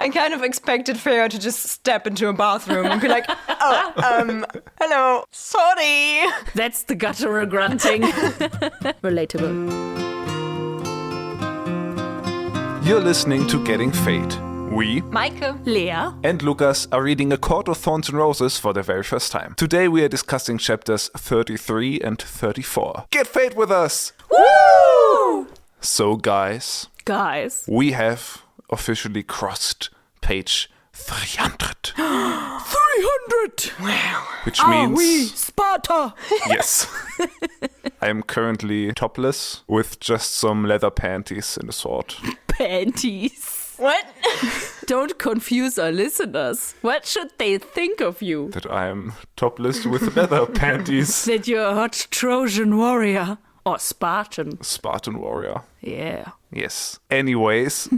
I kind of expected Feyre to just step into a bathroom and be like, hello, sorry. That's the guttural grunting. Relatable. You're listening to Getting Fae'd. We, Meike, Lea, and Lukas are reading A Court of Thorns and Roses for the very first time. Today we are discussing chapters 33 and 34. Get Fae'd with us! Woo! So guys, we have officially crossed page 300. 300! Wow. Which means... Sparta! Yes. I am currently topless with just some leather panties and a sword. Panties. What? Don't confuse our listeners. What should they think of you? That I am topless with leather panties. That you're a hot Trojan warrior. Or Spartan. Spartan warrior. Yeah. Yes. Anyways,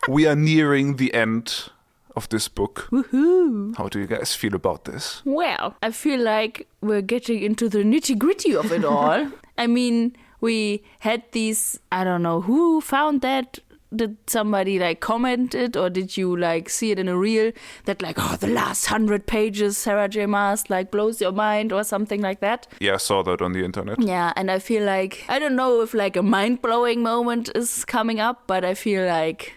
we are nearing the end of this book. Woohoo. How do you guys feel about this? Well, I feel like we're getting into the nitty-gritty of it all. I mean, we had these, I don't know, who found that? Did somebody comment it, or did you see it in a reel that the last 100 pages Sarah J. Maas blows your mind or something like that? Yeah, I saw that on the internet. Yeah, and I feel I don't know if a mind-blowing moment is coming up, but I feel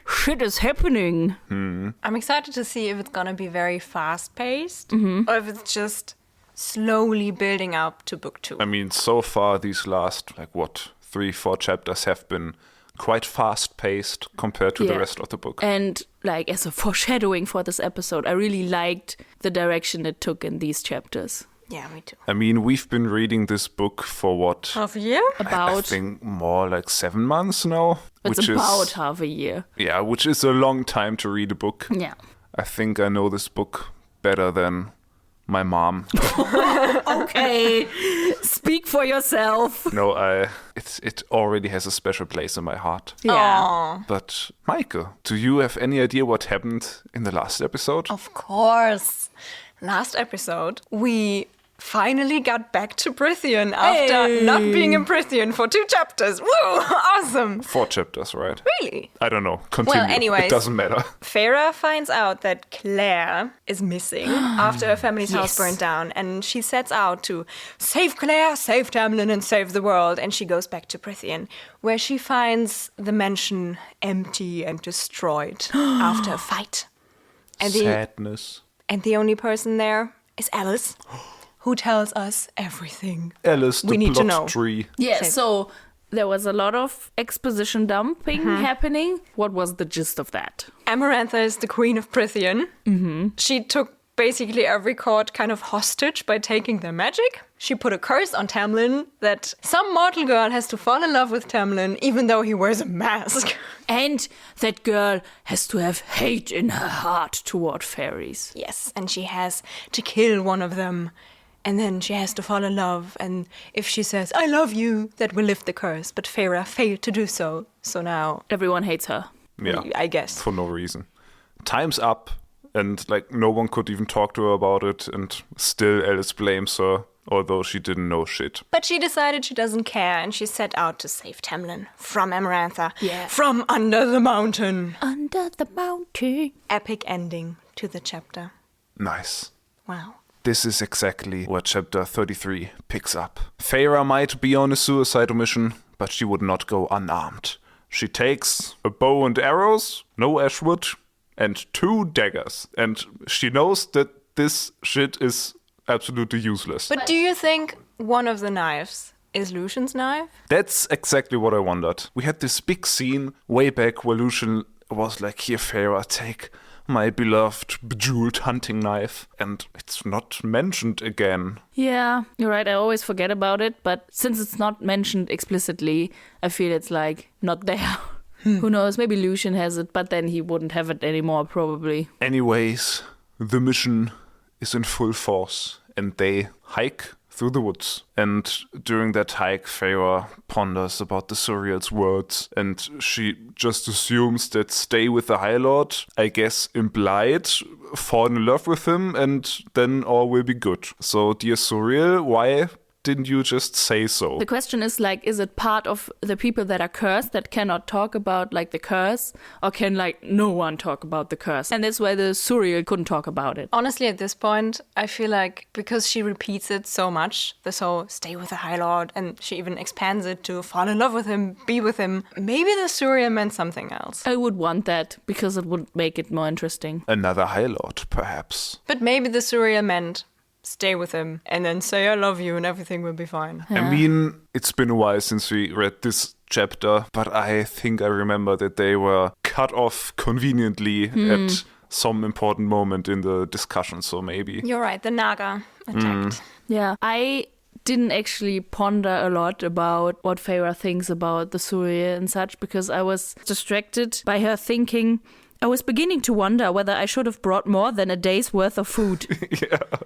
shit is happening. I'm excited to see if it's gonna be very fast-paced or if it's just slowly building up to book 2. I mean, so far these last 3-4 chapters have been quite fast-paced compared to the rest of the book. And as a foreshadowing for this episode, I really liked the direction it took in these chapters. Yeah, me too. I mean, we've been reading this book for what? Half a year? I think more 7 months now. It's about half a year. Yeah, which is a long time to read a book. Yeah. I think I know this book better than my mom. Okay, speak for yourself. No, it already has a special place in my heart. Yeah. Aww. But Meike, do you have any idea what happened in the last episode? Of course. Last episode, we finally got back to Prythian after not being in Prythian for 2 chapters. Woo! Awesome! 4 chapters, right? Really? I don't know. Continue. Well, anyways, it doesn't matter. Feyre finds out that Claire is missing after her family's house burned down, and she sets out to save Claire, save Tamlin, and save the world. And she goes back to Prythian, where she finds the mansion empty and destroyed after a fight. And Sadness. And the only person there is Alice, who tells us everything Alice, we the need to know. plot tree. Yeah, so there was a lot of exposition dumping happening. What was the gist of that? Amarantha is the queen of Prythian. She took basically every court kind of hostage by taking their magic. She put a curse on Tamlin that some mortal girl has to fall in love with Tamlin even though he wears a mask. And that girl has to have hate in her heart toward fairies. Yes, and she has to kill one of them. And then she has to fall in love. And if she says, I love you, that will lift the curse. But Feyre failed to do so. So now everyone hates her. Yeah. I guess. For no reason. Time's up. And no one could even talk to her about it. And still Alice blames her. Although she didn't know shit. But she decided she doesn't care, and she set out to save Tamlin from Amarantha. Yeah. From under the mountain. Under the mountain. Epic ending to the chapter. Nice. Wow. This is exactly where chapter 33 picks up. Feyre might be on a suicide mission, but she would not go unarmed. She takes a bow and arrows, no ashwood, and 2 daggers. And she knows that this shit is absolutely useless. But do you think one of the knives is Lucian's knife? That's exactly what I wondered. We had this big scene way back where Lucian was like, here, Feyre, take my beloved bejeweled hunting knife. And it's not mentioned again. Yeah, you're right. I always forget about it. But since it's not mentioned explicitly, I feel it's not there. Who knows? Maybe Lucian has it, but then he wouldn't have it anymore, probably. Anyways, the mission is in full force. And they hike through the woods. And during that hike, Feyre ponders about the Suriel's words. And she just assumes that stay with the High Lord, I guess implied, fall in love with him, and then all will be good. So, dear Suriel, why didn't you just say so? The question is like, is it part of the people that are cursed that cannot talk about like the curse, or can like no one talk about the curse? And that's why the Suriel couldn't talk about it. Honestly, at this point, I feel like because she repeats it so much, this whole stay with the High Lord, and she even expands it to fall in love with him, be with him, maybe the Suriel meant something else. I would want that because it would make it more interesting. Another High Lord, perhaps. But maybe the Suriel meant stay with him and then say I love you and everything will be fine. I mean, it's been a while since we read this chapter, but I think I remember that they were cut off conveniently at some important moment in the discussion, so maybe. You're right, the Naga attacked. Yeah, I didn't actually ponder a lot about what Feyre thinks about the Suriel and such because I was distracted by her thinking. I was beginning to wonder whether I should have brought more than a day's worth of food.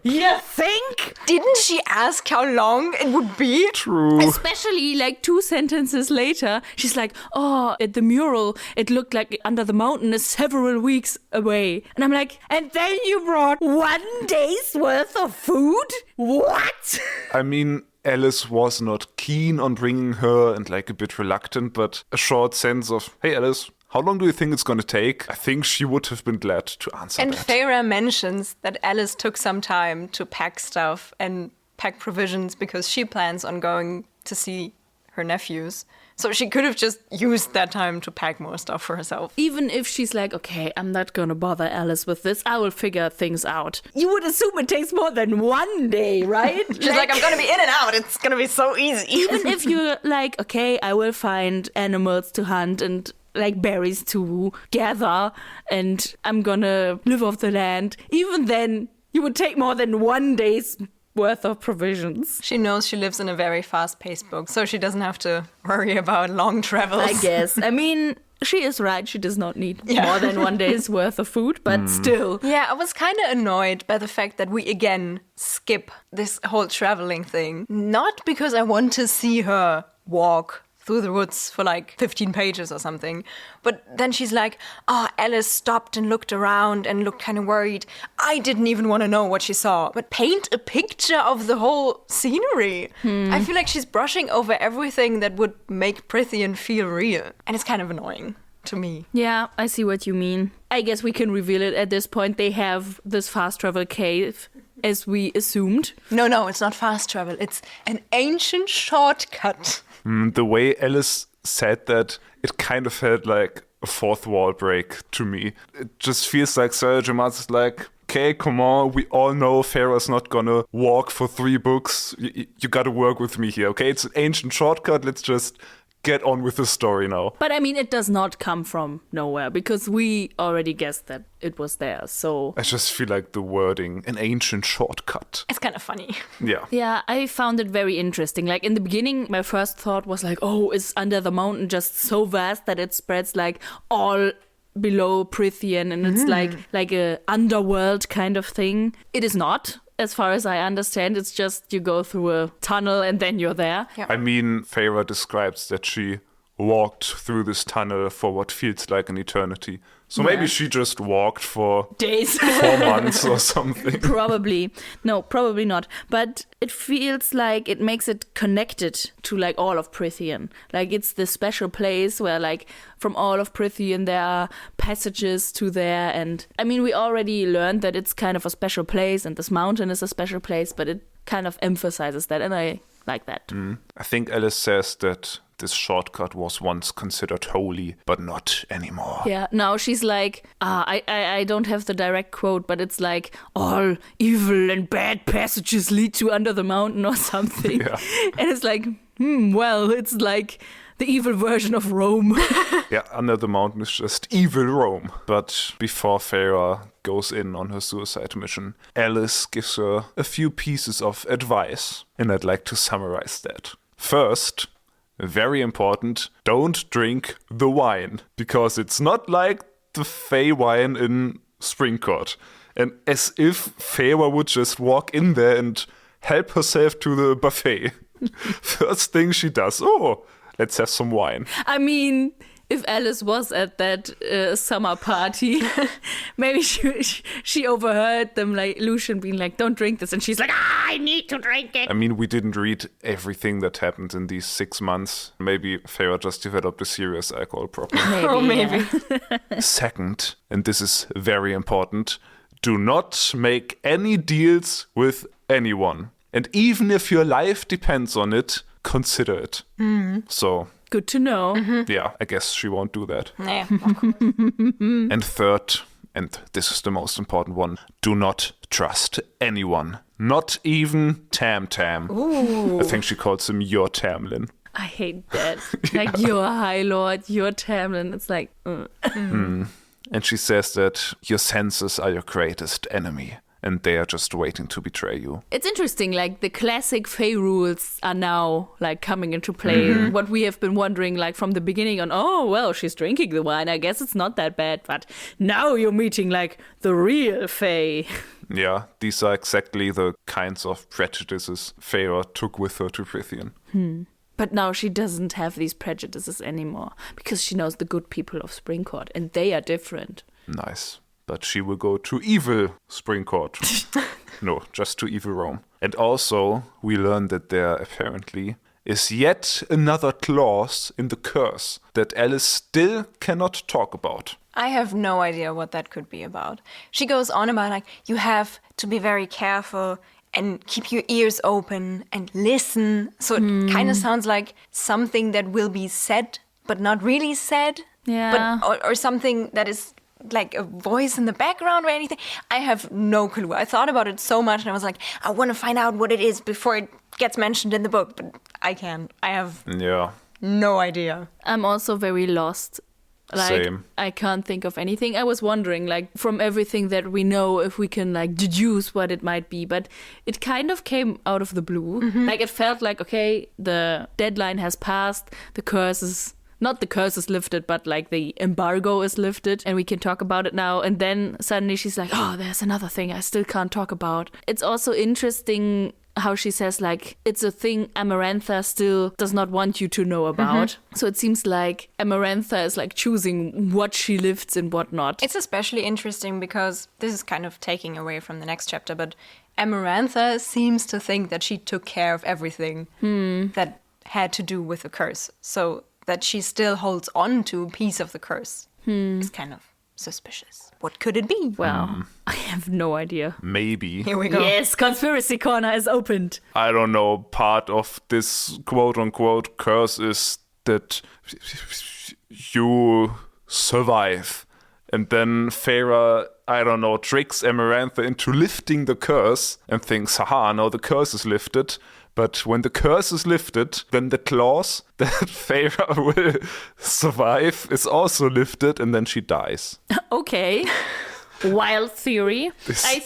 You think? Didn't she ask how long it would be? True. Especially like 2 sentences later, she's like, oh, at the mural, it looked like Under the Mountain is several weeks away. And I'm like, and then you brought 1 day's worth of food? What? I mean, Alice was not keen on bringing her and like a bit reluctant, but a short sense of, hey Alice, how long do you think it's going to take? I think she would have been glad to answer And that. Feyre mentions that Alice took some time to pack stuff and pack provisions because she plans on going to see her nephews. So she could have just used that time to pack more stuff for herself. Even if she's like, okay, I'm not gonna bother Alice with this, I will figure things out. You would assume it takes more than 1 day, right? She's like, I'm gonna be in and out. It's gonna be so easy. Even if you're like, okay, I will find animals to hunt and like berries to gather and I'm gonna live off the land. Even then, you would take more than 1 day's worth of provisions. She knows she lives in a very fast-paced book, so she doesn't have to worry about long travels. I guess. I mean, she is right. She does not need more than 1 day's worth of food, but still. Yeah, I was kind of annoyed by the fact that we again skip this whole traveling thing. Not because I want to see her walk through the woods for like 15 pages or something. But then she's like, oh, Alice stopped and looked around and looked kind of worried. I didn't even want to know what she saw. But paint a picture of the whole scenery. I feel like she's brushing over everything that would make Prythian feel real. And it's kind of annoying to me. Yeah, I see what you mean. I guess we can reveal it at this point. They have this fast travel cave, as we assumed. No, it's not fast travel. It's an ancient shortcut. The way Alice said that, it kind of felt like a fourth wall break to me. It just feels like Sarah J. Maas is like, okay, come on, we all know Feyre's not gonna walk for 3 books. You gotta work with me here, okay? It's an ancient shortcut, let's just get on with the story now. But I mean, it does not come from nowhere because we already guessed that it was there, so... I just feel like the wording, an ancient shortcut. It's kind of funny. Yeah. Yeah, I found it very interesting. Like in the beginning, my first thought was like, oh, is Under the Mountain just so vast that it spreads like all below Prythian and it's like a underworld kind of thing. It is not. As far as I understand, it's just you go through a tunnel and then you're there. Yeah. I mean, Feyre describes that she walked through this tunnel for what feels like an eternity. So maybe she just walked for Days. 4 months or something. Probably. No, probably not. But it feels like it makes it connected to like all of Prythian. Like it's the special place where like from all of Prythian there are passages to there. And I mean, we already learned that it's kind of a special place and this mountain is a special place, but it kind of emphasizes that. And I like that. I think Alice says that this shortcut was once considered holy, but not anymore. Yeah, now she's like, I don't have the direct quote, but it's like, all evil and bad passages lead to Under the Mountain or something. Yeah. And it's like, well, it's like the evil version of Rome. Yeah, Under the Mountain is just evil Rome. But before Feyre goes in on her suicide mission, Alice gives her a few pieces of advice, and I'd like to summarize that. First, very important, don't drink the wine, because it's not like the Fae wine in Springcourt. And as if Feyre would just walk in there and help herself to the buffet. First thing she does, let's have some wine. I mean, if Alice was at that summer party, maybe she overheard them, like Lucian being like, don't drink this. And she's like, I need to drink it. I mean, we didn't read everything that happened in these 6 months. Maybe Feyre just developed a serious alcohol problem. Maybe. Second, and this is very important, do not make any deals with anyone. And even if your life depends on it, consider it. So, good to know. yeah, I guess she won't do that. Yeah, of course. And third, and this is the most important one, do not trust anyone. Not even TamTam. Ooh. I think she calls him your Tamlin. I hate that. Like, your High Lord, your Tamlin. It's like, And she says that your senses are your greatest enemy. And they are just waiting to betray you. It's interesting, like the classic Fae rules are now like coming into play. What we have been wondering like from the beginning on, oh, well, she's drinking the wine. I guess it's not that bad. But now you're meeting like the real Fae. Yeah, these are exactly the kinds of prejudices Feyre took with her to Prythian. But now she doesn't have these prejudices anymore because she knows the good people of Springcourt and they are different. Nice. But she will go to evil Springcourt. No, just to evil Rome. And also, we learn that there apparently is yet another clause in the curse that Alice still cannot talk about. I have no idea what that could be about. She goes on about like, you have to be very careful and keep your ears open and listen. So it kind of sounds like something that will be said, but not really said. Yeah. But, or something that is like a voice in the background or anything. I have no clue. I thought about it so much and I was like, I want to find out what it is before it gets mentioned in the book. But I can't. I have no idea. I'm also very lost. Like, Same. I can't think of anything. I was wondering, like, from everything that we know, if we can, like, deduce what it might be. But it kind of came out of the blue. Like, it felt like, okay, the deadline has passed. The curse is... Not the curse is lifted, but like the embargo is lifted and we can talk about it now. And then suddenly she's like, oh, there's another thing I still can't talk about. It's also interesting how she says like, it's a thing Amarantha still does not want you to know about. So it seems like Amarantha is like choosing what she lifts and what not. It's especially interesting because this is kind of taking away from the next chapter, but Amarantha seems to think that she took care of everything that had to do with the curse. So that she still holds on to a piece of the curse is kind of suspicious. What could it be? Well, I have no idea. Maybe. Here we go. Yes, Conspiracy Corner is opened. I don't know, part of this quote-unquote curse is that you survive. And then Feyre, I don't know, tricks Amarantha into lifting the curse and thinks, haha, now the curse is lifted. But when the curse is lifted, then the clause that Feyre will survive is also lifted and then she dies. Okay. Wild theory. I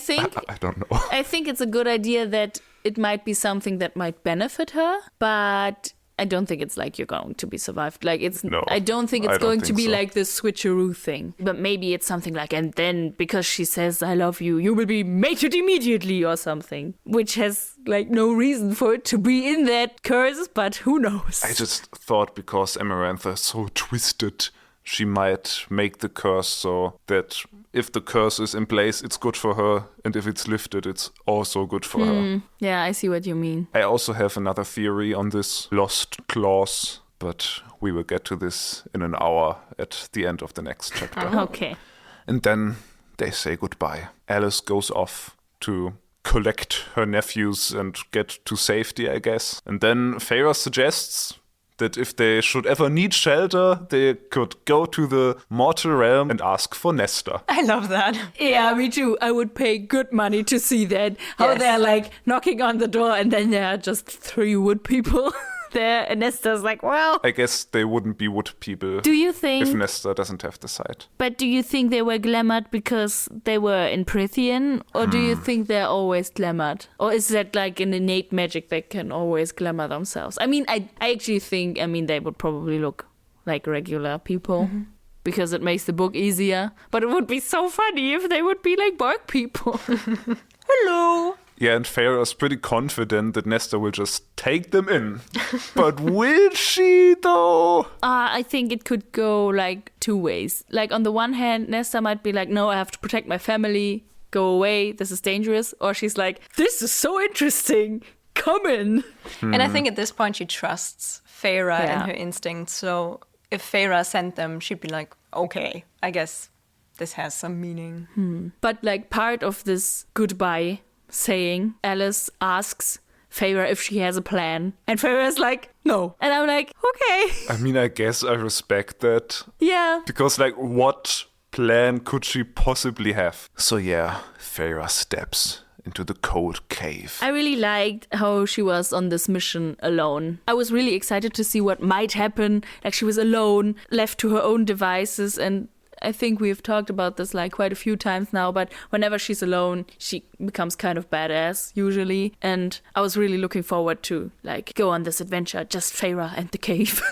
don't know. I think it's a good idea that it might be something that might benefit her, but I don't think it's like you're going to be survived. Like I don't think it's going to be so. like this switcheroo thing. But maybe it's something like, and then because she says I love you, you will be mated immediately or something. Which has like no reason for it to be in that curse, but who knows? I just thought because Amarantha is so twisted, she might make the curse so that if the curse is in place, it's good for her. And if it's lifted, it's also good for her. Yeah, I see what you mean. I also have another theory on this lost clause, but we will get to this in an hour at the end of the next chapter. Okay. And then they say goodbye. Alice goes off to collect her nephews and get to safety, I guess. And then Feyre suggests that if they should ever need shelter, they could go to the mortal realm and ask for Nestor. I love that. Yeah, me too. I would pay good money to see that. How Yes. they're like knocking on the door and then there are just 3 wood people there. And Nestor's like, well, I guess they wouldn't be wood people do you if think, Nestor doesn't have the sight. but do you think they were glamoured because they were in Prythian? Or do you think they're always glamoured? Or is that like an innate magic they can always glamour themselves? I mean, I actually think, they would probably look like regular people. Because it makes the book easier. But it would be so funny if they would be like bark people. Hello. Yeah, and Feyre is pretty confident that Nesta will just take them in. But will she, though? I think it could go like two ways. Like on the one hand, Nesta might be like, no, I have to protect my family. Go away. This is dangerous. Or she's like, this is so interesting. Come in. And I think at this point she trusts Feyre and her instincts. So if Feyre sent them, she'd be like, okay, I guess this has some meaning. But like part of this goodbye saying, Alice asks Feyre if she has a plan. And Feyre is like, no. And I'm like, okay. I mean, I guess I respect that. Yeah. Because, like, what plan could she possibly have? So yeah, Feyre steps into the cold cave. I really liked how she was on this mission alone. I was really excited to see what might happen. Like she was alone, left to her own devices, and I think we've talked about this like quite a few times now, but whenever she's alone, she becomes kind of badass usually. And I was really looking forward to like go on this adventure, just Feyre and the cave.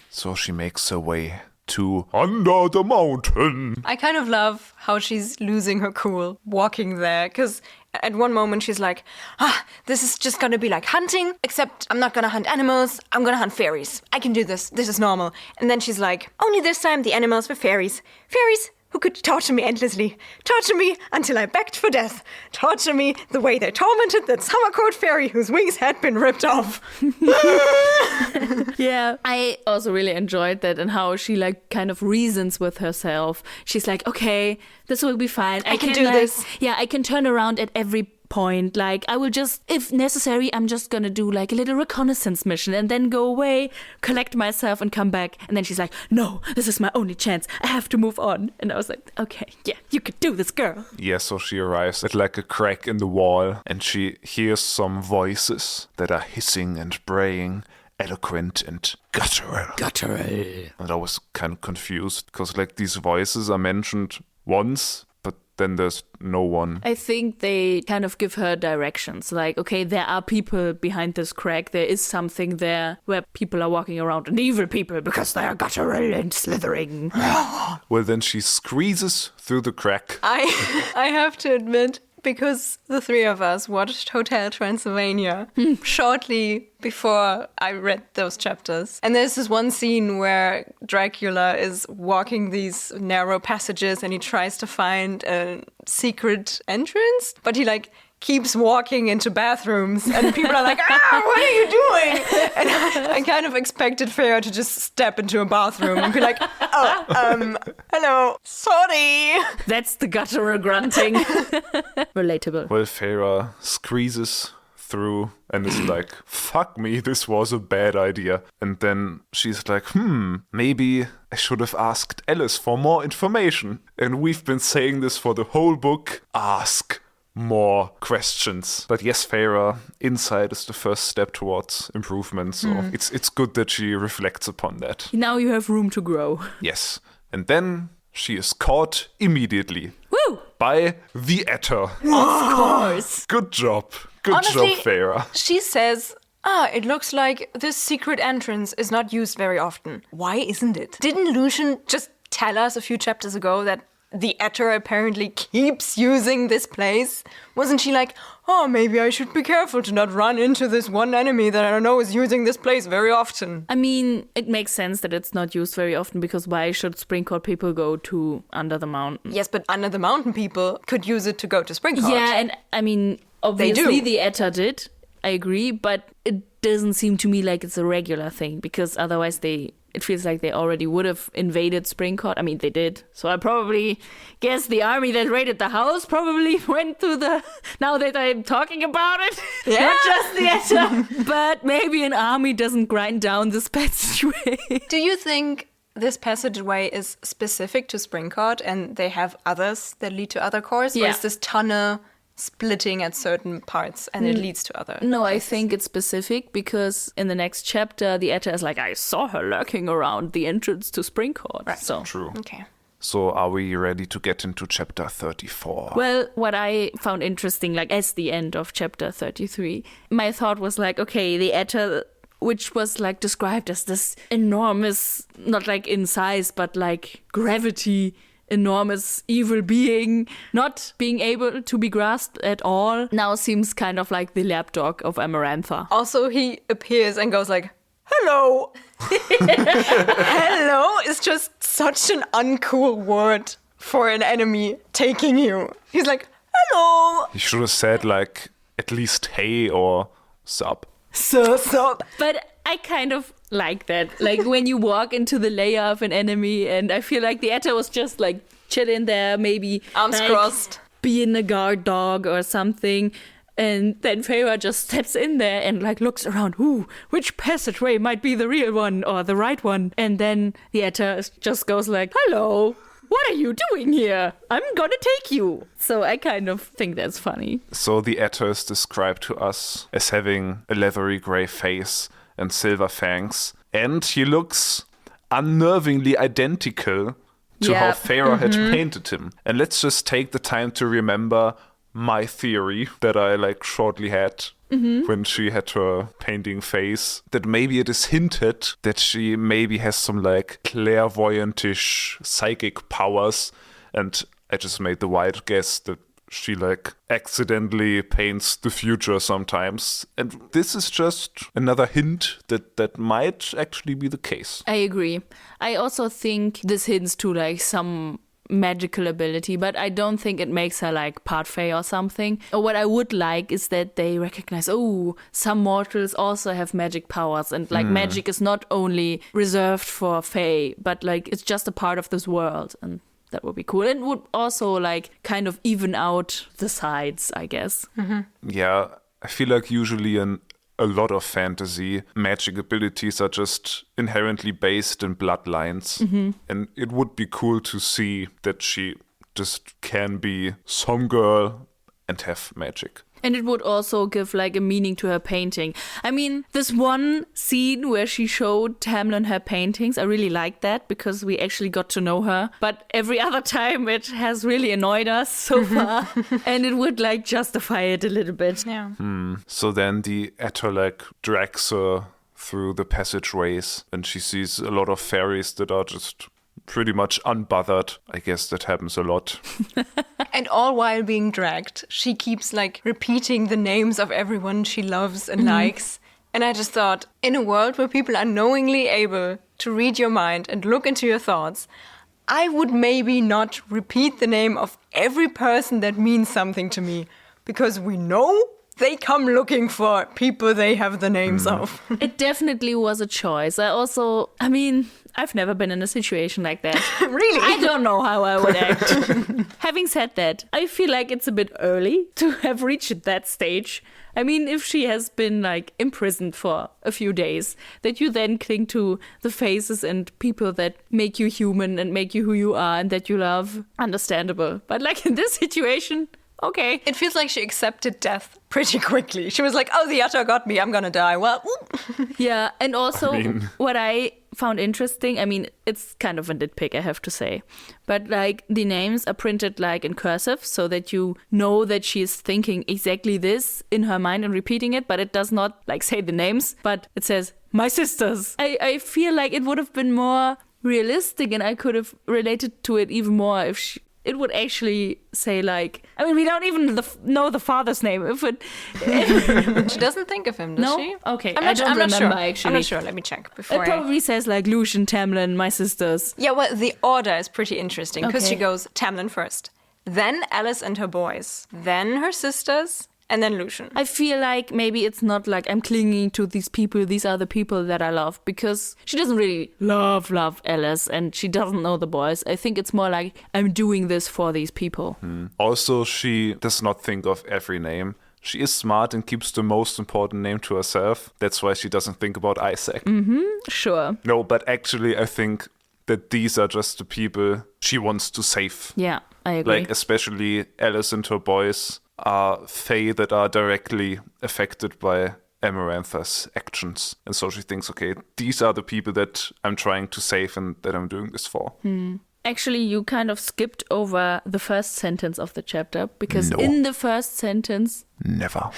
So she makes her way to under the mountain. I kind of love how she's losing her cool walking there, because at one moment she's like, this is just gonna be like hunting, except I'm not gonna hunt animals, I'm gonna hunt fairies. I can do this is normal. And then she's like, only this time the animals were fairies. Fairies who could torture me endlessly. Torture me until I begged for death. Torture me the way they tormented that summer coat fairy whose wings had been ripped off. Yeah, I also really enjoyed that and how she like kind of reasons with herself. She's like, okay, this will be fine. I can do this. Yeah, I can turn around at every point. Like I will just, if necessary, I'm just gonna do like a little reconnaissance mission and then go away, collect myself and come back. And then she's like, no, this is my only chance. I have to move on. And I was like, okay, yeah, you could do this, girl. Yeah, so she arrives at like a crack in the wall and she hears some voices that are hissing and braying, eloquent and guttural. And I was kind of confused because like these voices are mentioned once, but then there's no one. I think they kind of give her directions. Like, okay, there are people behind this crack. There is something there where people are walking around, and evil people because they are guttural and slithering. Well, then she squeezes through the crack. I have to admit, because the three of us watched Hotel Transylvania shortly before I read those chapters. And there's this one scene where Dracula is walking these narrow passages and he tries to find a secret entrance, but he like keeps walking into bathrooms and people are like, what are you doing? And I kind of expected Feyre to just step into a bathroom and be like, hello, sorry. That's the guttural grunting. Relatable. Well, Feyre squeezes through and is like, fuck me, this was a bad idea. And then she's like, maybe I should have asked Alice for more information. And we've been saying this for the whole book. Ask more questions. But yes, Feyre, insight is the first step towards improvement. So it's good that she reflects upon that. Now you have room to grow. Yes. And then she is caught immediately. Woo! By the Atter. Of course. Good job. Honestly, Job, Feyre. She says, it looks like this secret entrance is not used very often. Why isn't it? Didn't Lucian just tell us a few chapters ago that the Atter apparently keeps using this place? Wasn't she like, maybe I should be careful to not run into this one enemy that I know is using this place very often? I mean, it makes sense that it's not used very often because why should Springcourt people go to Under the Mountain? Yes, but Under the Mountain people could use it to go to Springcourt. Yeah, and I mean, obviously the Atter did. I agree, but it doesn't seem to me like it's a regular thing because otherwise it feels like they already would have invaded Springcourt. I mean, they did. So I probably guess the army that raided the house probably went to the... Now that I'm talking about it. Yeah. Not just the Atter. But maybe an army doesn't grind down this passageway. Do you think this passageway is specific to Springcourt and they have others that lead to other cores? Yeah. Or is this tunnel splitting at certain parts and it leads to other No, places? I think it's specific because in the next chapter, the Atter is like, I saw her lurking around the entrance to Springcourt. Right. So. True. Okay. So are we ready to get into chapter 34? Well, what I found interesting, like as the end of chapter 33, my thought was like, okay, the Atter, which was like described as this enormous, not like in size, but like gravity enormous evil being, not being able to be grasped at all, now seems kind of like the lapdog of Amarantha. Also, he appears and goes like, hello. Hello is just such an uncool word for an enemy taking you. He's like, hello. He should have said like at least hey or sup. Sup. But I kind of like that. Like when you walk into the lair of an enemy, and I feel like the Atta was just like chilling there, maybe Arms like, crossed. being a guard dog or something. And then Feyre just steps in there and like looks around. Ooh, which passageway might be the real one or the right one? And then the Atta just goes like, hello. What are you doing here? I'm gonna take you. So I kind of think that's funny. So the Atta is described to us as having a leathery grey face and silver fangs. And he looks unnervingly identical to how Feyre had painted him. And let's just take the time to remember my theory that I like shortly had when she had her painting face, that maybe it is hinted that she maybe has some like clairvoyantish psychic powers, and I just made the wild guess that she like accidentally paints the future sometimes, and this is just another hint that might actually be the case. I agree. I also think this hints to like some magical ability, but I don't think it makes her like part Fae or something. Or what I would like is that they recognize, oh, some mortals also have magic powers, and like magic is not only reserved for Fae, but like it's just a part of this world, and that would be cool. And would also like kind of even out the sides, I guess. Yeah, I feel like usually in a lot of fantasy, magic abilities are just inherently based in bloodlines. And it would be cool to see that she just can be some girl and have magic. And it would also give like a meaning to her painting. I mean, this one scene where she showed Tamlin her paintings, I really liked that because we actually got to know her. But every other time it has really annoyed us so far. And it would like justify it a little bit. Yeah. So then the Atta like drags her through the passageways, and she sees a lot of fairies that are just pretty much unbothered. I guess that happens a lot. And all while being dragged, she keeps like repeating the names of everyone she loves and likes. And I just thought, in a world where people are knowingly able to read your mind and look into your thoughts, I would maybe not repeat the name of every person that means something to me, because we know they come looking for people they have the names of. It definitely was a choice. I mean, I've never been in a situation like that. Really? I don't know how I would act. Having said that, I feel like it's a bit early to have reached that stage. I mean, if she has been like imprisoned for a few days, that you then cling to the faces and people that make you human and make you who you are and that you love, understandable. But like in this situation, okay. It feels like she accepted death pretty quickly. She was like, oh, the Atta got me, I'm gonna die. Well, yeah, and also what I found interesting, I mean, it's kind of a nitpick, I have to say, but like the names are printed like in cursive so that you know that she is thinking exactly this in her mind and repeating it, but it does not like say the names, but it says, my sisters. I feel like it would have been more realistic and I could have related to it even more if it would actually say like, I mean, we don't even know the father's name. She doesn't think of him, does no? she? Okay, I don't remember sure. Actually. I'm not sure. Let me check before. It probably says like Lucian, Tamlin, my sisters. Yeah, well, the order is pretty interesting because Okay. she goes Tamlin first, then Alice and her boys, then her sisters, and then Lucian. I feel like maybe it's not like I'm clinging to these people, these are the people that I love, because she doesn't really love Alice and she doesn't know the boys. I think it's more like I'm doing this for these people. Also, she does not think of every name. She is smart and keeps the most important name to herself. That's why she doesn't think about Isaac. Sure. No, but actually I think that these are just the people she wants to save. Yeah, I agree. Like especially Alice and her boys are Fae that are directly affected by Amarantha's actions. And so she thinks, okay, these are the people that I'm trying to save and that I'm doing this for. Actually, you kind of skipped over the first sentence of the chapter because No. in the first sentence... Never.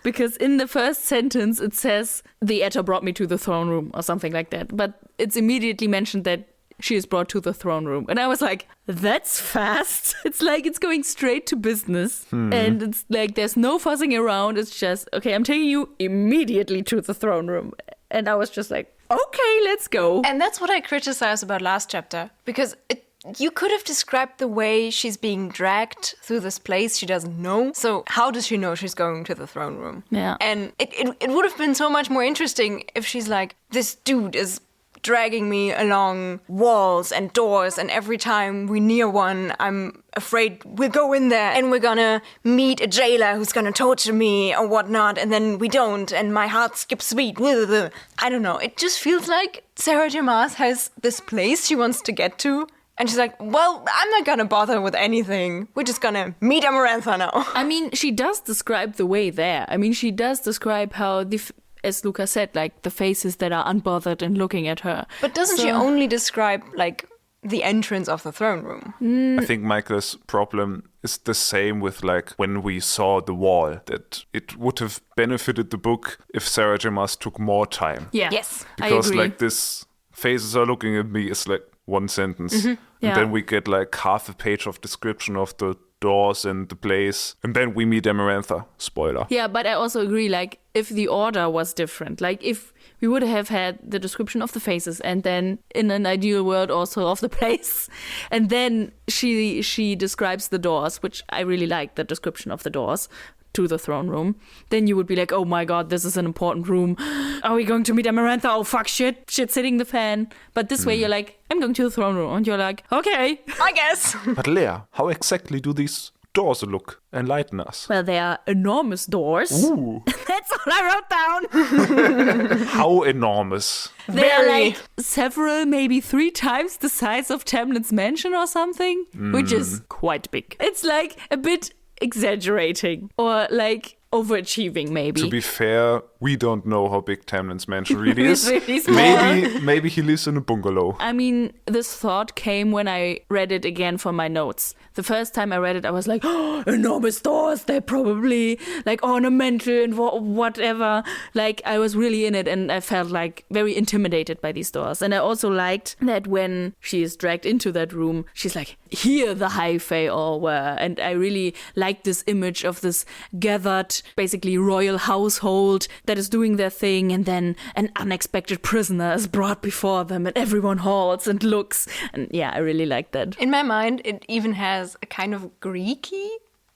Because in the first sentence it says, the Atta brought me to the throne room or something like that. But it's immediately mentioned that she is brought to the throne room. And I was like, that's fast. It's like it's going straight to business. And it's like there's no fussing around. It's just, okay, I'm taking you immediately to the throne room. And I was just like, okay, let's go. And that's what I criticize about last chapter, because you could have described the way she's being dragged through this place she doesn't know. So how does she know she's going to the throne room? Yeah. And it would have been so much more interesting if she's like, this dude is dragging me along walls and doors, and every time we near one, I'm afraid we'll go in there and we're gonna meet a jailer who's gonna torture me or whatnot, and then we don't, and my heart skips a beat. I don't know. It just feels like Sarah J. Maas has this place she wants to get to, and she's like, well, I'm not gonna bother with anything. We're just gonna meet Amarantha now. I mean, she does describe the way there. I mean, she does describe how as Lukas said, like the faces that are unbothered and looking at her. But doesn't she only describe like the entrance of the throne room? I think Michael's problem is the same with like when we saw the wall, that it would have benefited the book if Sarah J. Maas took more time. Yeah. Yes. Because I agree. like this faces are looking at me is like one sentence. Yeah. And then we get like half a page of description of the doors and the place. And then we meet Amarantha. Spoiler. Yeah, but I also agree, like, if the order was different, like, if we would have had the description of the faces and then, in an ideal world, also of the place, and then she describes the doors, which I really like, the description of the doors to the throne room, then you would be like, oh my god, this is an important room. Are we going to meet Amarantha? Oh fuck, shit's hitting the fan. But this way you're like, I'm going to the throne room. And you're like, okay. I guess. But Lea, how exactly do these doors look? Enlighten us. Well, they are enormous doors. Ooh. That's all I wrote down. How enormous. They are Very. like several, maybe 3 times the size of Tamlin's mansion or something, which is quite big. It's like a bit exaggerating or like overachieving, maybe. To be fair, we don't know how big Tamlin's mansion really It's is. really small. Maybe he lives in a bungalow. I mean, this thought came when I read it again for my notes. The first time I read it, I was like, oh, enormous doors, they're probably like ornamental and whatever. Like, I was really in it and I felt like very intimidated by these doors. And I also liked that when she is dragged into that room, she's like, here the high fae all were. And I really liked this image of this gathered, basically royal household that is doing their thing, and then an unexpected prisoner is brought before them and everyone halts and looks. And yeah, I really like that. In my mind, it even has a kind of Greeky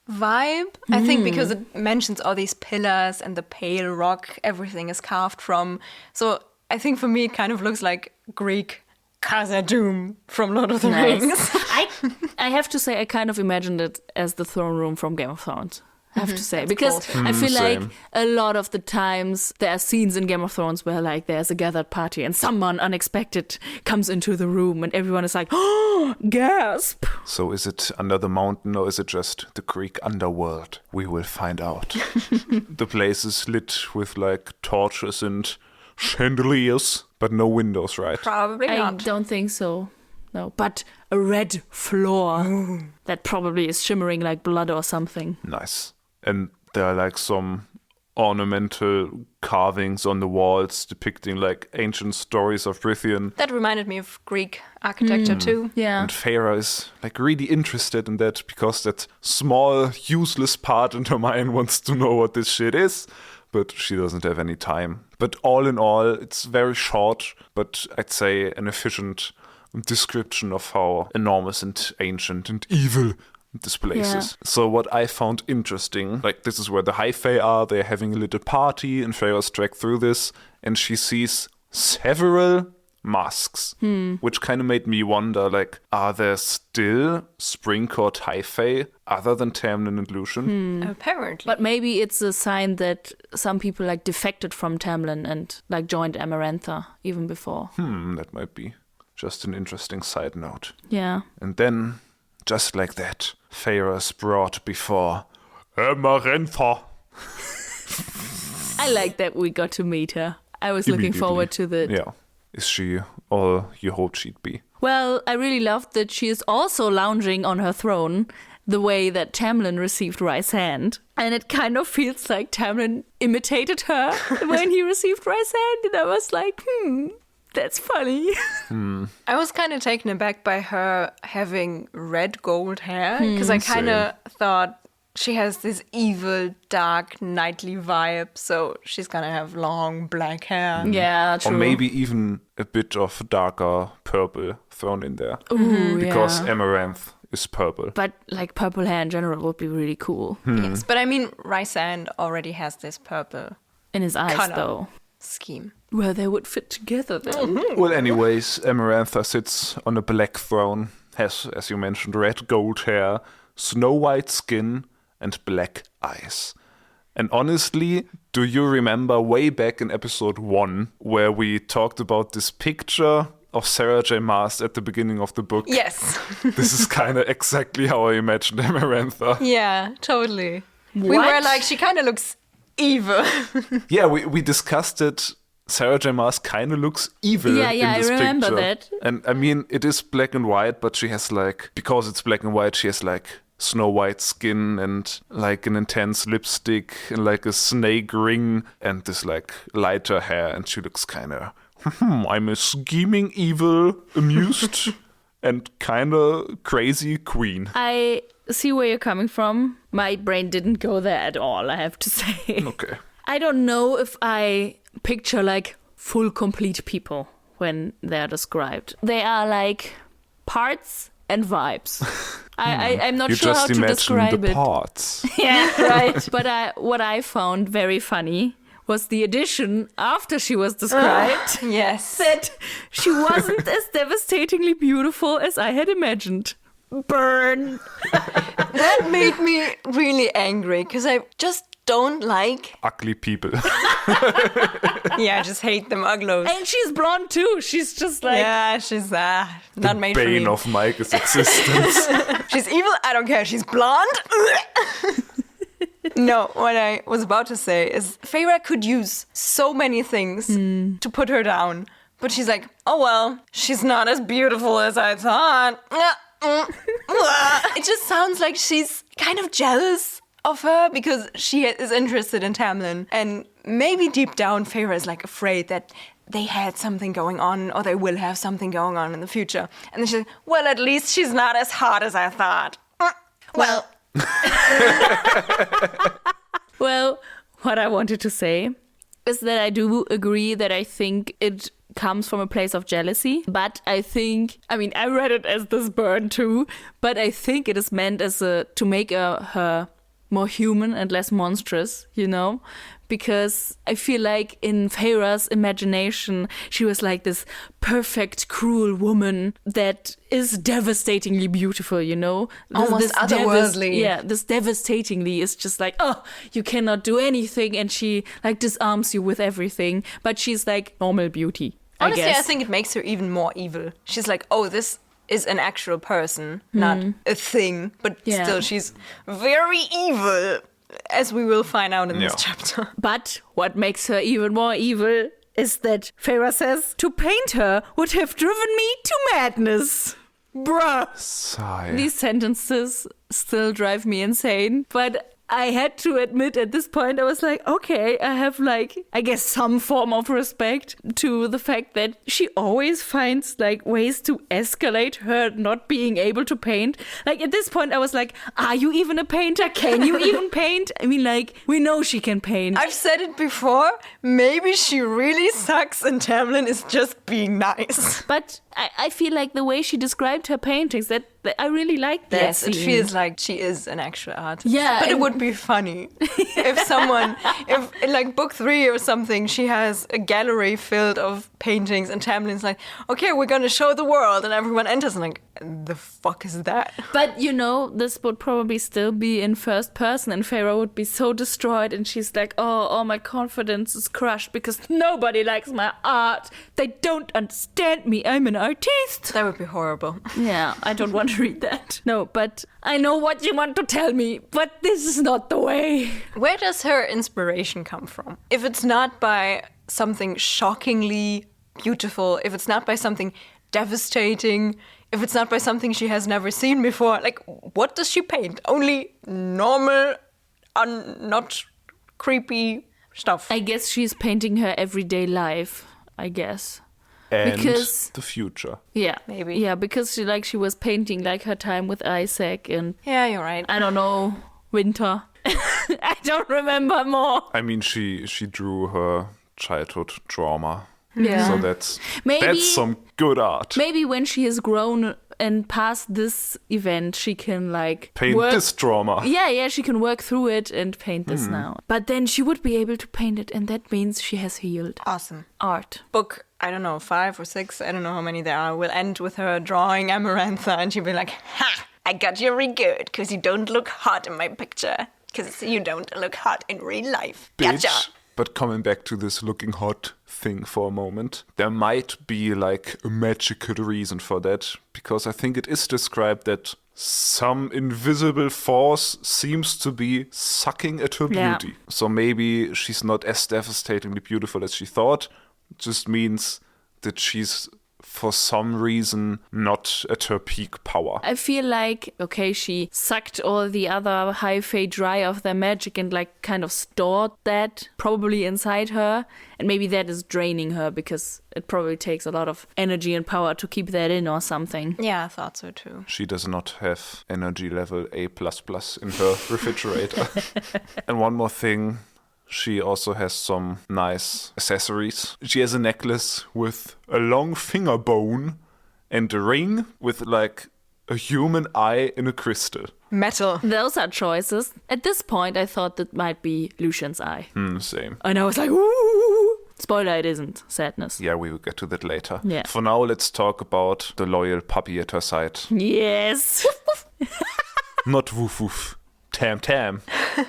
vibe. I think because it mentions all these pillars and the pale rock everything is carved from. So I think for me, it kind of looks like Greek Khazad-dûm from Lord of the Rings. I have to say, I kind of imagined it as the throne room from Game of Thrones. I have to say, because I feel like same. a lot of the times there are scenes in Game of Thrones where like there's a gathered party and someone unexpected comes into the room and everyone is like, oh, gasp. So is it under the mountain or is it just the Greek underworld? We will find out. The place is lit with like torches and chandeliers, but no windows, right? Probably I not. don't think so. No, but a red floor that probably is shimmering like blood or something. Nice. And there are like some ornamental carvings on the walls depicting like ancient stories of Prythian. That reminded me of Greek architecture too. Yeah. And Feyre is like really interested in that because that small, useless part in her mind wants to know what this shit is, but she doesn't have any time. But all in all, it's very short, but I'd say an efficient description of how enormous and ancient and evil this place is. So what I found interesting, like this is where the High Fae are, they're having a little party and Feyre's dragged through this and she sees several masks, which kind of made me wonder, like, are there still Spring Court High Fae other than Tamlin and Lucian? Apparently. But maybe it's a sign that some people like defected from Tamlin and like joined Amarantha even before. That might be just an interesting side note. Yeah. And then, just like that, Feyre is brought before Amarantha. I like that we got to meet her. I was looking forward to the... Yeah. Is she all you hoped she'd be? Well, I really loved that she is also lounging on her throne the way that Tamlin received Rye's hand. And it kind of feels like Tamlin imitated her when he received Rye's hand. And I was like, That's funny. I was kind of taken aback by her having red gold hair because I kind of thought she has this evil, dark, knightly vibe, so she's gonna have long black hair. Yeah, true. Or maybe even a bit of darker purple thrown in there. Ooh, Because yeah. Amaranth is purple. But like purple hair in general would be really cool. Yes, but I mean, Rysand already has this purple In his eyes, Colour. though. scheme. Well, they would fit together then. Well, anyways, Amarantha sits on a black throne, has, as you mentioned, red gold hair, snow white skin, and black eyes. And honestly, do you remember way back in episode 1 where we talked about this picture of Sarah J. Maas at the beginning of the book? Yes. This is kind of exactly how I imagined Amarantha. Yeah, totally. We What? were like, she kind of looks evil. Yeah, we discussed it. Sarah J. Maas kind of looks evil Yeah, in this I remember picture. that. And I mean, it is black and white, but she has like, because it's black and white, she has like snow white skin and like an intense lipstick and like a snake ring and this like lighter hair. And she looks kind of, I'm a scheming, evil, amused and kind of crazy queen. I see where you're coming from. My brain didn't go there at all, I have to say. Okay. I don't know if I picture like full complete people when they're described. They are like parts and vibes. I'm not You sure how just to imagine describe the it. parts. Yeah, right. But what I found very funny was the addition after she was described Yes. that she wasn't as devastatingly beautiful as I had imagined. Burn. That made me really angry because I just don't like. Ugly people. Yeah, I just hate them uglos. And she's blonde too. She's just like Yeah, she's not made for me. Bane of Meike's existence. She's evil. I don't care. She's blonde. No, what I was about to say is Feyre could use so many things to put her down. But she's like, oh well, she's not as beautiful as I thought. It just sounds like she's kind of jealous of her because she is interested in Tamlin. And maybe deep down, Feyre is like afraid that they had something going on or they will have something going on in the future. And then she's like, well, at least she's not as hot as I thought. Well, Well, what I wanted to say is that I do agree that I think it comes from a place of jealousy. But I think, I mean, I read it as this burn too, but I think it is meant as to make her more human and less monstrous, you know? Because I feel like in Feyre's imagination, she was like this perfect, cruel woman that is devastatingly beautiful, you know? Almost otherworldly. Yeah, this devastatingly is just like, oh, you cannot do anything. And she like disarms you with everything. But she's like normal beauty, honestly, I guess. I think it makes her even more evil. She's like, oh, this is an actual person, not a thing. But Yeah. still, she's very evil, as we will find out in this Yeah. chapter. But what makes her even more evil is that Feyre says, to paint her would have driven me to madness. Bruh. Sigh. These sentences still drive me insane, but I had to admit at this point, I was like, okay, I have like, I guess some form of respect to the fact that she always finds like ways to escalate her not being able to paint. Like at this point, I was like, are you even a painter? Can you even paint? I mean, like, we know she can paint. I've said it before, maybe she really sucks and Tamlin is just being nice. But I feel like the way she described her paintings, that I really liked that Yes, scene. it feels like she is an actual artist. Yeah, But it and- would be funny if in like book 3 or something, she has a gallery filled of paintings and Tamlin's like, okay, we're gonna show the world, and everyone enters and like, the fuck is that? But you know, this would probably still be in first person, and Feyre would be so destroyed, and she's like, oh, all my confidence is crushed because nobody likes my art. They don't understand me. I'm an artist. That would be horrible. Yeah, I don't want to read that. No, but I know what you want to tell me, but this is not the way. Where does her inspiration come from? If it's not by something shockingly beautiful, if it's not by something devastating, if it's not by something she has never seen before, like, what does she paint? Only normal, not creepy stuff. I guess she's painting her everyday life, I guess. and Because- the future. Yeah. Maybe. Yeah, because she was painting like her time with Isaac and Yeah, you're right. I don't know, winter. I don't remember more. I mean, she drew her childhood trauma. Yeah. So that's Maybe- some good art. Maybe when she has grown and past this event, she can like Paint work. this trauma. Yeah, she can work through it and paint this now. But then she would be able to paint it, and that means she has healed. Awesome. Art. Book, I don't know, 5 or 6, I don't know how many there are, will end with her drawing Amarantha, and she'll be like, ha, I got you really good, because you don't look hot in my picture, because you don't look hot in real life. Bitch. Gotcha. But coming back to this looking hot thing for a moment, there might be like a magical reason for that, because I think it is described that some invisible force seems to be sucking at her Yeah. beauty. So maybe she's not as devastatingly beautiful as she thought. It just means that she's for some reason not at her peak power. I feel like, okay, she sucked all the other high fae dry of their magic and like kind of stored that probably inside her. And maybe that is draining her because it probably takes a lot of energy and power to keep that in or something. Yeah, I thought so too. She does not have energy level A++ in her refrigerator. And one more thing, she also has some nice accessories. She has a necklace with a long finger bone and a ring with like a human eye in a crystal. Metal. Those are choices. At this point, I thought that might be Lucian's eye. Same. And I was like, ooh. Spoiler, it isn't. Sadness. Yeah, we will get to that later. Yeah. For now, let's talk about the loyal puppy at her side. Yes. Not woof woof. TamTam.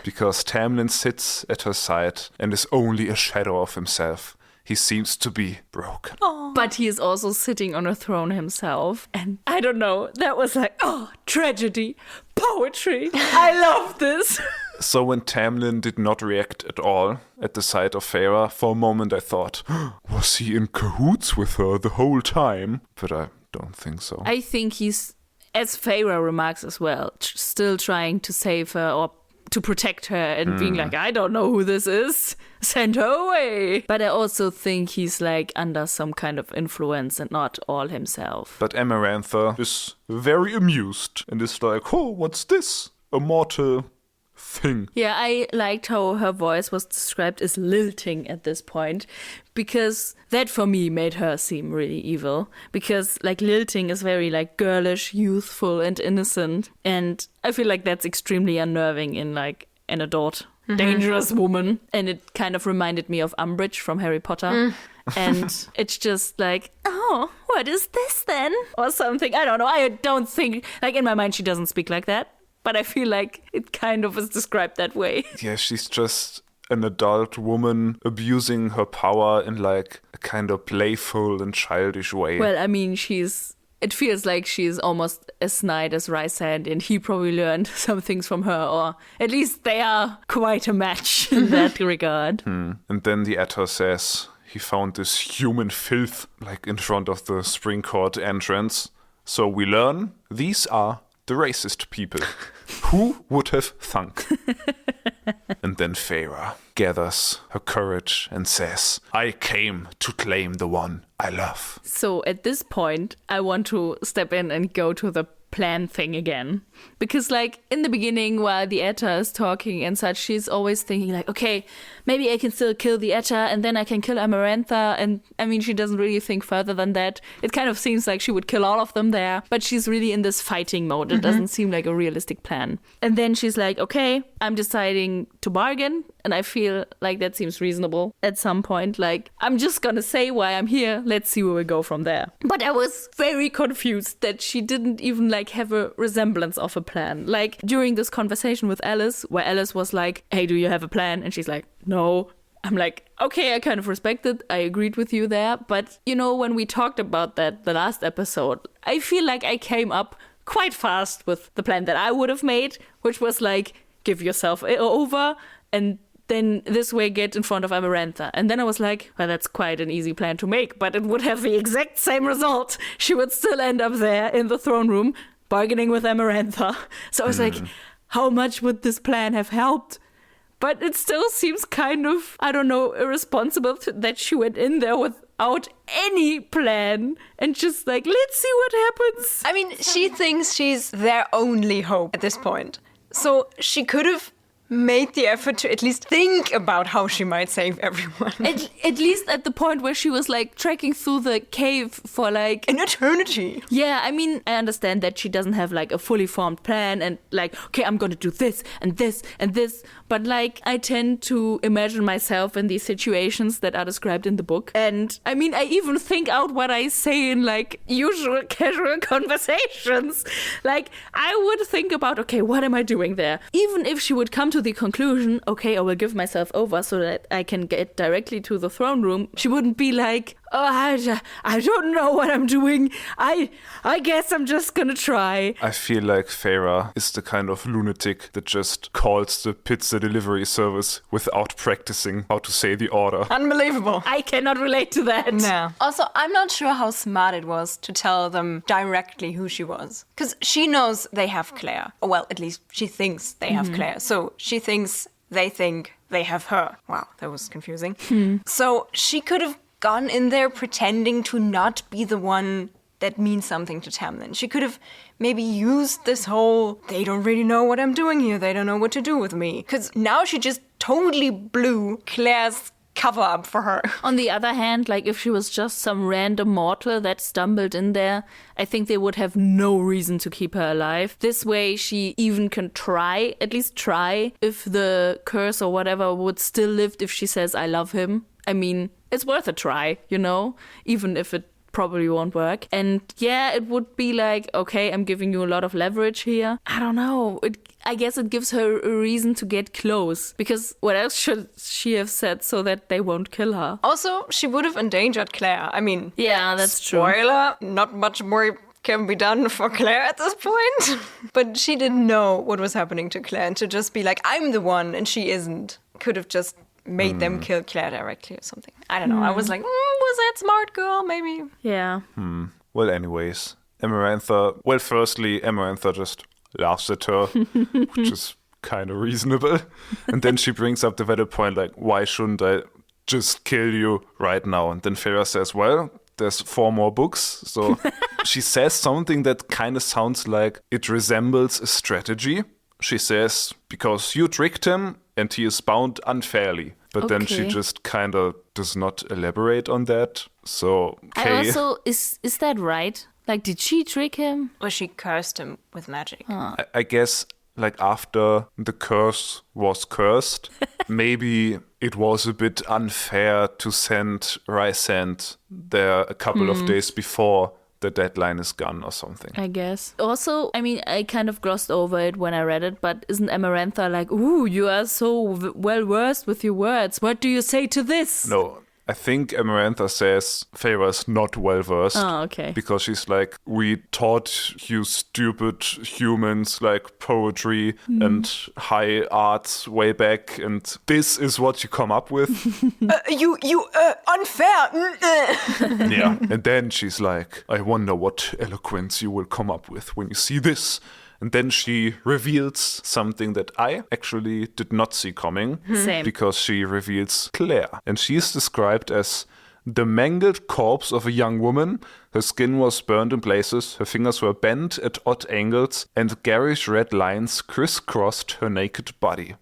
Because Tamlin sits at her side and is only a shadow of himself. He seems to be broken. But he is also sitting on a throne himself. And I don't know, that was like, oh, tragedy, poetry. I love this. So when Tamlin did not react at all at the sight of Feyre, for a moment I thought, was he in cahoots with her the whole time? But I don't think so. I think he's, as Feyre remarks as well, still trying to save her or to protect her and being like, I don't know who this is. Send her away. But I also think he's like under some kind of influence and not all himself. But Amarantha is very amused and is like, oh, what's this? A mortal thing. Yeah, I liked how her voice was described as lilting at this point, because that for me made her seem really evil, because like lilting is very like girlish, youthful and innocent, and I feel like that's extremely unnerving in like an adult dangerous woman. And it kind of reminded me of Umbridge from Harry Potter. And it's just like, oh, what is this then? Or something. I don't know. I don't think, like in my mind she doesn't speak like that. But I feel like it kind of is described that way. Yeah, she's just an adult woman abusing her power in like a kind of playful and childish way. Well, I mean, it feels like she's almost as snide as Rysand, and he probably learned some things from her, or at least they are quite a match in that regard. And then the Ator says he found this human filth like in front of the Spring Court entrance. So we learn these are the racist people. Who would have thunk? And then Feyre gathers her courage and says, I came to claim the one I love. So at this point, I want to step in and go to the plan thing again. Because like in the beginning while the Ator is talking and such, she's always thinking like, okay, maybe I can still kill the Ator and then I can kill Amarantha. And I mean, she doesn't really think further than that. It kind of seems like she would kill all of them there, but she's really in this fighting mode. It doesn't seem like a realistic plan. And then she's like, okay, I'm deciding to bargain. And I feel like that seems reasonable at some point. Like, I'm just gonna say why I'm here. Let's see where we go from there. But I was very confused that she didn't even like have a resemblance of a plan. Like during this conversation with Alice, where Alice was like, hey, do you have a plan? And she's like, no. I'm like, okay, I kind of respect it. I agreed with you there. But, you know, when we talked about that the last episode, I feel like I came up quite fast with the plan that I would have made, which was like, give yourself over and then this way get in front of Amarantha. And then I was like, well, that's quite an easy plan to make, but it would have the exact same result. She would still end up there in the throne room bargaining with Amarantha. So I was like, how much would this plan have helped? But it still seems kind of, I don't know, irresponsible that she went in there with out any plan and just like, let's see what happens. I mean, she thinks she's their only hope at this point. So she could have made the effort to at least think about how she might save everyone. At least at the point where she was like trekking through the cave for like an eternity. Yeah, I mean, I understand that she doesn't have like a fully formed plan and like, okay, I'm gonna do this and this and this. But like, I tend to imagine myself in these situations that are described in the book. And I mean, I even think out what I say in like usual casual conversations. Like, I would think about, okay, what am I doing there? Even if she would come to the conclusion, okay, I will give myself over so that I can get directly to the throne room, she wouldn't be like, oh, I don't know what I'm doing. I guess I'm just gonna try. I feel like Feyre is the kind of lunatic that just calls the pizza delivery service without practicing how to say the order. Unbelievable. I cannot relate to that. No. Also, I'm not sure how smart it was to tell them directly who she was. Because she knows they have Claire. Well, at least she thinks they have Claire. So she thinks they think they have her. Wow, that was confusing. So she could have gone in there pretending to not be the one that means something to Tamlin. She could have maybe used this whole, they don't really know what I'm doing here, they don't know what to do with me. Because now she just totally blew Claire's cover up for her. On the other hand, like if she was just some random mortal that stumbled in there, I think they would have no reason to keep her alive. This way she even can try, at least try, if the curse or whatever would still live if she says, I love him. I mean, it's worth a try, you know, even if it probably won't work. And yeah, it would be like, okay, I'm giving you a lot of leverage here. I don't know. I guess it gives her a reason to get close. Because what else should she have said so that they won't kill her? Also, she would have endangered Claire. I mean, yeah, that's true. Spoiler, not much more can be done for Claire at this point. But she didn't know what was happening to Claire. And to just be like, I'm the one and she isn't, could have just made them kill Claire directly or something. I don't know. I was like, was that smart, girl? Maybe. Yeah. Well, anyways, Amarantha... Well, firstly, Amarantha just laughs at her, which is kind of reasonable. And then she brings up the valid point, like, why shouldn't I just kill you right now? And then Feyre says, well, there's 4 more books. So she says something that kind of sounds like it resembles a strategy. She says, because you tricked him and he is bound unfairly. But then she just kind of does not elaborate on that. So, okay. I also, is that right? Like, did she trick him? Or she cursed him with magic. I guess, like, after the curse was cursed, maybe it was a bit unfair to send Rysand there a couple of days before the deadline is gone or something. I guess. Also, I mean, I kind of glossed over it when I read it, but isn't Amarantha like, ooh, you are so well-versed with your words. What do you say to this? No, I think Amarantha says Feyre is not well-versed. Oh, okay. Because she's like, we taught you stupid humans like poetry and high arts way back, and this is what you come up with. You unfair. Yeah. And then she's like, I wonder what eloquence you will come up with when you see this. And then she reveals something that I actually did not see coming. Same. Because she reveals Claire. And she is described as the mangled corpse of a young woman. Her skin was burned in places, her fingers were bent at odd angles, and garish red lines crisscrossed her naked body.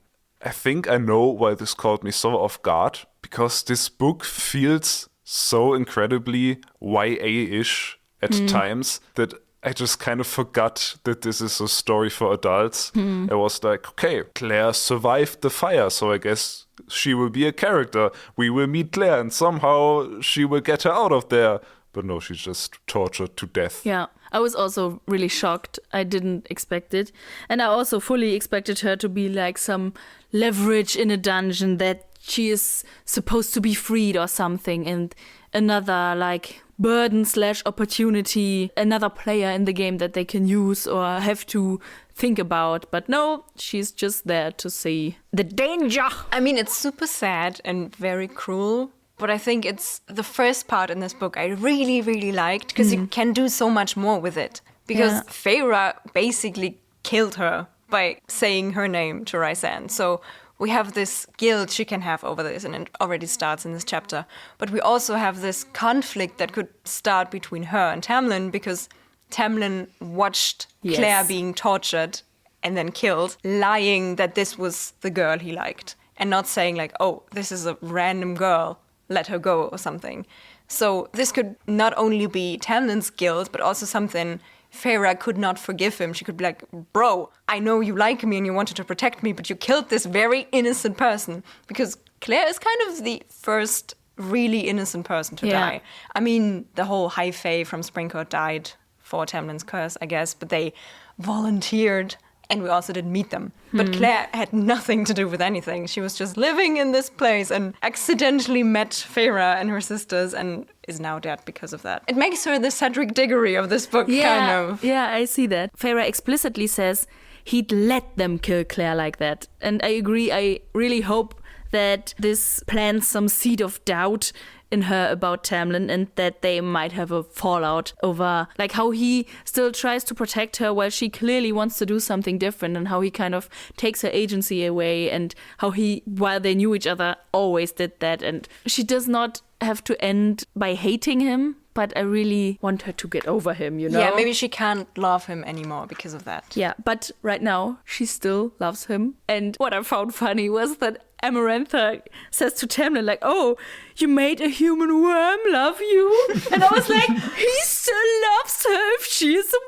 I think I know why this caught me so off guard, because this book feels so incredibly YA-ish at times that I just kind of forgot that this is a story for adults. I was like, okay, Claire survived the fire, so I guess she will be a character. We will meet Claire and somehow she will get her out of there. But no, she's just tortured to death. Yeah, I was also really shocked. I didn't expect it. And I also fully expected her to be like some leverage in a dungeon that she is supposed to be freed or something. And another like burden/opportunity, another player in the game that they can use or have to think about. But no, she's just there to see the danger. I mean, it's super sad and very cruel. But I think it's the first part in this book I really, really liked because you can do so much more with it. Because Feyre basically killed her by saying her name to Rysand. So we have this guilt she can have over this, and it already starts in this chapter. But we also have this conflict that could start between her and Tamlin, because Tamlin watched Claire being tortured and then killed, lying that this was the girl he liked, and not saying like, oh, this is a random girl, let her go or something. So this could not only be Tamlin's guilt, but also something Feyre could not forgive him. She could be like, bro, I know you like me and you wanted to protect me, but you killed this very innocent person. Because Claire is kind of the first really innocent person to die. I mean, the whole High Fae from Springcourt died for Tamlin's curse, I guess, but they volunteered. And we also didn't meet them. But Claire had nothing to do with anything. She was just living in this place and accidentally met Feyre and her sisters and is now dead because of that. It makes her the Cedric Diggory of this book, kind of. Yeah, I see that. Feyre explicitly says he'd let them kill Claire like that. And I agree. I really hope that this plants some seed of doubt in her about Tamlin, and that they might have a fallout over like how he still tries to protect her while she clearly wants to do something different, and how he kind of takes her agency away, and how he, while they knew each other, always did that. And she does not have to end by hating him, but I really want her to get over him, you know? Yeah, maybe she can't love him anymore because of that. Yeah, but right now she still loves him. And what I found funny was that Amarantha says to Tamlin, like, oh, you made a human worm love you? And I was like, he still loves her if she is a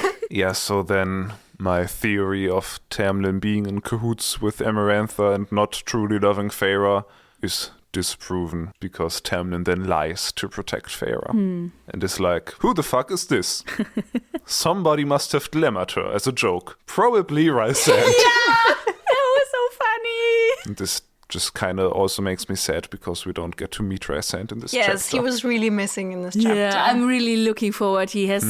worm. Yeah, so then my theory of Tamlin being in cahoots with Amarantha and not truly loving Feyre is disproven, because Tamlin then lies to protect Feyre. And is like, who the fuck is this? Somebody must have glamored her as a joke. Probably Rysand. Yeah, that was so funny. And this just kind of also makes me sad, because we don't get to meet Rysand in this chapter. Yes, he was really missing in this chapter. Yeah, I'm really looking forward. He has,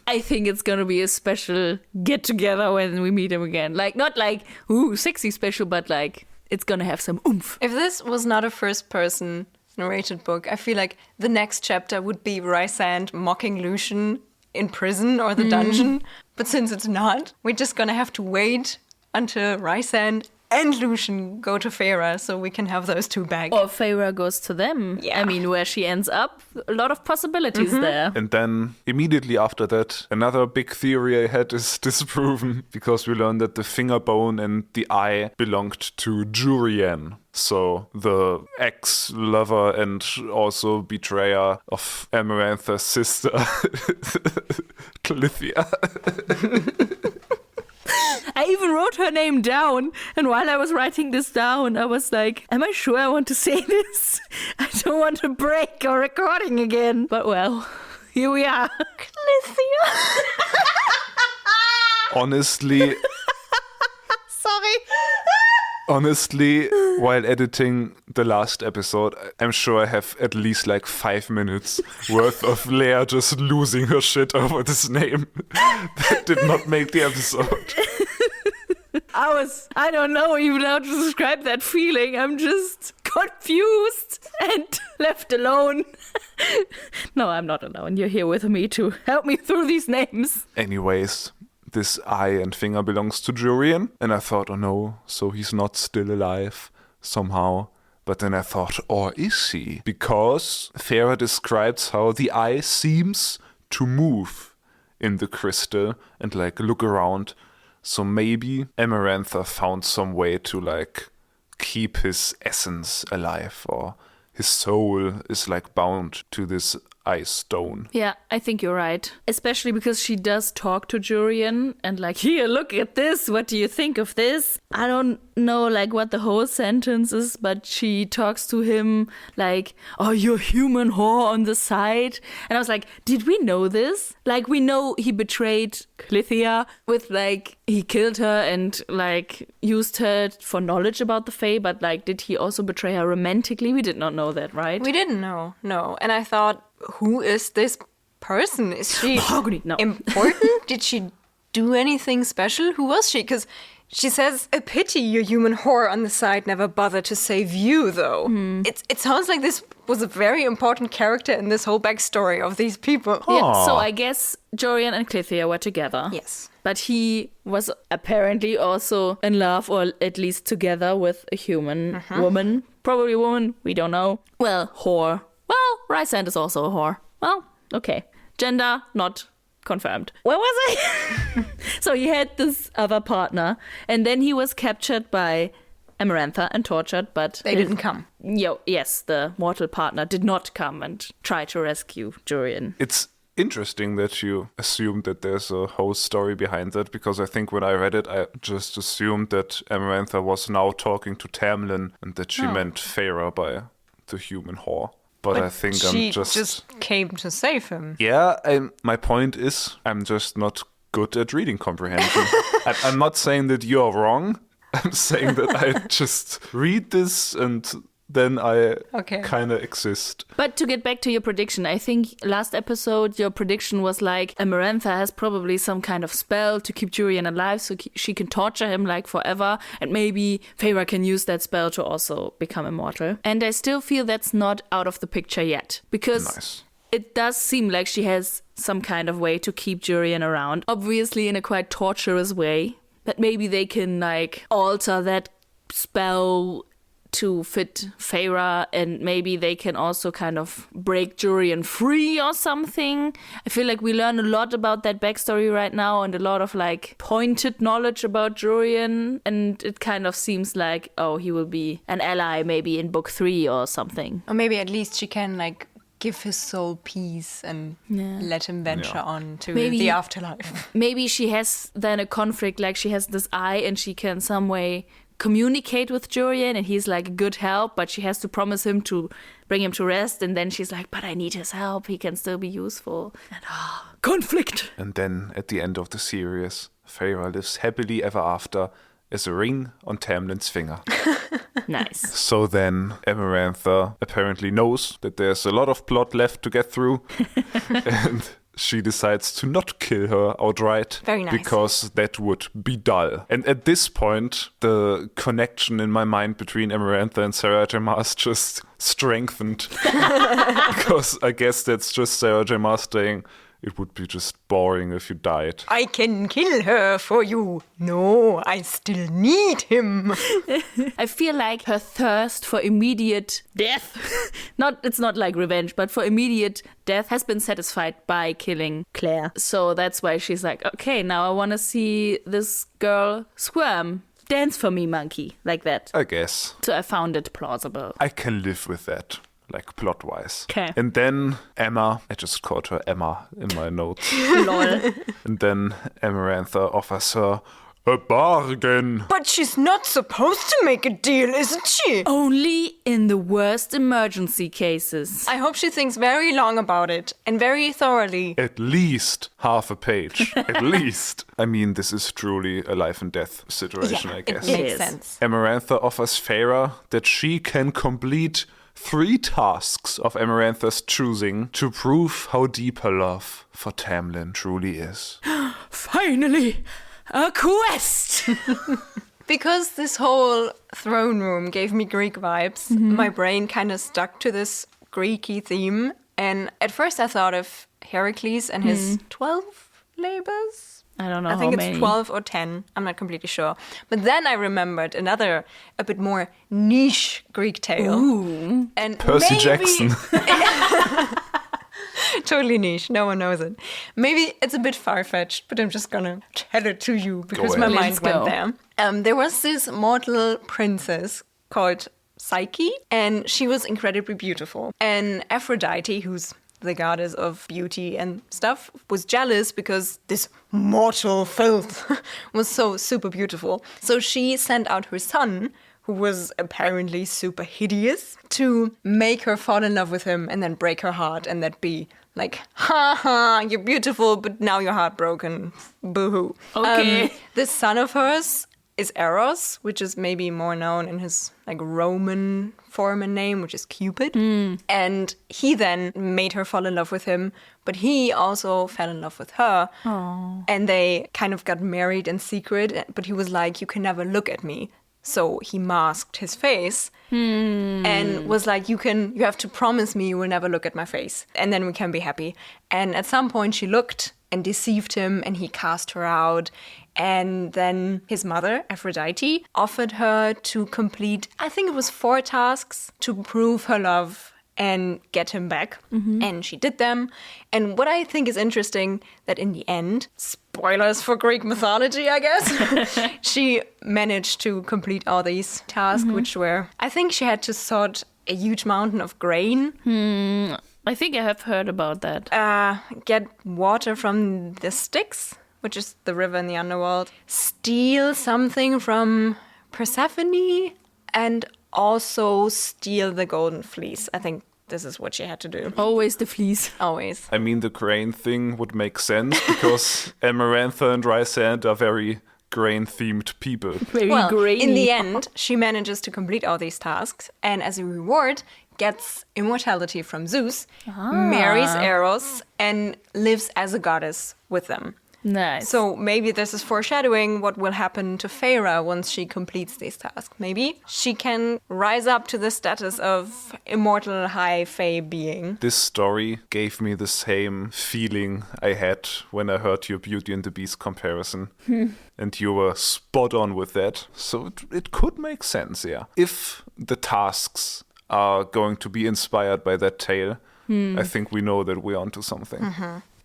I think it's going to be a special get-together when we meet him again. Like, not like, ooh, sexy special, but like, it's gonna have some oomph. If this was not a first-person narrated book, I feel like the next chapter would be Rysand mocking Lucian in prison or the dungeon. But since it's not, we're just gonna have to wait until Rysand and Lucian go to Feyre, so we can have those two back. Or Feyre goes to them. Yeah. I mean, where she ends up, a lot of possibilities there. And then immediately after that, another big theory I had is disproven, because we learned that the finger bone and the eye belonged to Jurian. So the ex-lover and also betrayer of Amarantha's sister, Clythia. I even wrote her name down, and while I was writing this down, I was like, am I sure I want to say this? I don't want to break our recording again. But well, here we are. Clythia. Honestly, Sorry. Honestly, while editing the last episode, I'm sure I have at least like 5 minutes worth of Lea just losing her shit over this name. That did not make the episode. I don't know even how to describe that feeling. I'm just confused and left alone. No, I'm not alone. You're here with me to help me through these names. Anyways, this eye and finger belongs to Jurian. And I thought, oh no, so he's not still alive somehow. But then I thought, or is he? Because Feyre describes how the eye seems to move in the crystal and like look around. So maybe Amarantha found some way to like keep his essence alive, or his soul is like bound to this ice stone. Yeah, I think you're right. Especially because she does talk to Jurian and like, here, look at this. What do you think of this? I don't know like what the whole sentence is, but she talks to him like, oh, you're human whore on the side. And I was like, did we know this? Like, we know he betrayed Clythia with like, he killed her and like used her for knowledge about the Fae, but like, did he also betray her romantically? We did not know that, right? We didn't know, no. And I thought, who is this person? Is she No. important? Did she do anything special? Who was she? Because she says, a pity your human whore on the side never bothered to save you, though. It sounds like this was a very important character in this whole backstory of these people. Yeah, so I guess Jurian and Clythia were together. Yes. But he was apparently also in love, or at least together with a human woman. Probably a woman, we don't know. Well, whore. Well, Rysand is also a whore. Well, okay. Gender, not confirmed. Where was I? So he had this other partner, and then he was captured by Amarantha and tortured, but... They didn't come. Yes, the mortal partner did not come and try to rescue Jurian. It's interesting that you assumed that there's a whole story behind that, because I think when I read it, I just assumed that Amarantha was now talking to Tamlin and that she meant Feyre by the human whore. But I think she just came to save him. Yeah, my point is, I'm just not good at reading comprehension. I'm not saying that you're wrong. I'm saying that I just read this and then I kind of exist. But to get back to your prediction, I think last episode your prediction was like Amarantha has probably some kind of spell to keep Jurian alive so she can torture him like forever, and maybe Feyre can use that spell to also become immortal. And I still feel that's not out of the picture yet, because it does seem like she has some kind of way to keep Jurian around, obviously in a quite torturous way, but maybe they can like alter that spell to fit Feyre, and maybe they can also kind of break Jurian free or something. I feel like we learn a lot about that backstory right now, and a lot of like pointed knowledge about Jurian, and it kind of seems like, oh, he will be an ally maybe in book 3 or something. Or maybe at least she can like give his soul peace and let him venture on to the afterlife. Maybe she has then a conflict, like she has this eye and she can some way communicate with Jurian, and he's like a good help, but she has to promise him to bring him to rest, and then she's like, but I need his help, he can still be useful. And conflict. And then at the end of the series, Feyre lives happily ever after as a ring on Tamlin's finger. Nice. So then Amarantha apparently knows that there's a lot of plot left to get through. And she decides to not kill her outright. Very nice. Because that would be dull. And at this point, the connection in my mind between Amarantha and Sarah J. Maas just strengthened. Because I guess that's just Sarah J. Maas saying, it would be just boring if you died. I can kill her for you. No, I still need him. I feel like her thirst for immediate death, it's not like revenge, but for immediate death has been satisfied by killing Claire. So that's why she's like, okay, now I want to see this girl squirm. Dance for me, monkey. Like that. I guess. So I found it plausible. I can live with that. Like plot-wise. Okay. And then Emma, I just called her Emma in my notes. Lol. And then Amarantha offers her a bargain. But she's not supposed to make a deal, isn't she? Only in the worst emergency cases. I hope she thinks very long about it and very thoroughly. At least half a page. At least. I mean, this is truly a life and death situation, I guess. It makes sense. Amarantha offers Feyre that she can complete 3 tasks of Amarantha's choosing to prove how deep her love for Tamlin truly is. Finally, a quest! Because this whole throne room gave me Greek vibes, my brain kind of stuck to this Greeky theme. And at first I thought of Heracles and his 12 labors. I don't know I think how it's many. 12 or 10. I'm not completely sure. But then I remembered another, a bit more niche Greek tale. Ooh. And Percy Jackson. Totally niche. No one knows it. Maybe it's a bit far-fetched, but I'm just gonna tell it to you because my mind went there. There was this mortal princess called Psyche, and she was incredibly beautiful. And Aphrodite, who's the goddess of beauty and stuff, was jealous because this mortal filth was so super beautiful. So she sent out her son, who was apparently super hideous, to make her fall in love with him and then break her heart, and that be like, ha ha, you're beautiful, but now you're heartbroken. Boo-hoo. Okay. This son of hers is Eros, which is maybe more known in his like Roman form and name, which is Cupid. And he then made her fall in love with him, but he also fell in love with her. Aww. And they kind of got married in secret, but he was like, you can never look at me. So he masked his face and was like, you have to promise me you will never look at my face, and then we can be happy. And at some point she looked and deceived him, and he cast her out. And then his mother, Aphrodite, offered her to complete, I think it was 4 tasks to prove her love and get him back. And she did them. And what I think is interesting, that in the end, spoilers for Greek mythology, I guess, she managed to complete all these tasks, which were, I think she had to sort a huge mountain of grain. I think I have heard about that. Get water from the Styx, which is the river in the underworld. Steal something from Persephone, and also steal the golden fleece. I think this is what she had to do. Always the fleece. Always. I mean, the grain thing would make sense because Amarantha and Rysand are very grain-themed people. Very Well, grainy. in the end, she manages to complete all these tasks, and as a reward, gets immortality from Zeus, marries Eros, and lives as a goddess with them. Nice. So maybe this is foreshadowing what will happen to Feyre once she completes these tasks. Maybe she can rise up to the status of immortal high Fae being. This story gave me the same feeling I had when I heard your Beauty and the Beast comparison. And you were spot on with that. So it could make sense, yeah. If the tasks are going to be inspired by that tale, I think we know that we're onto something.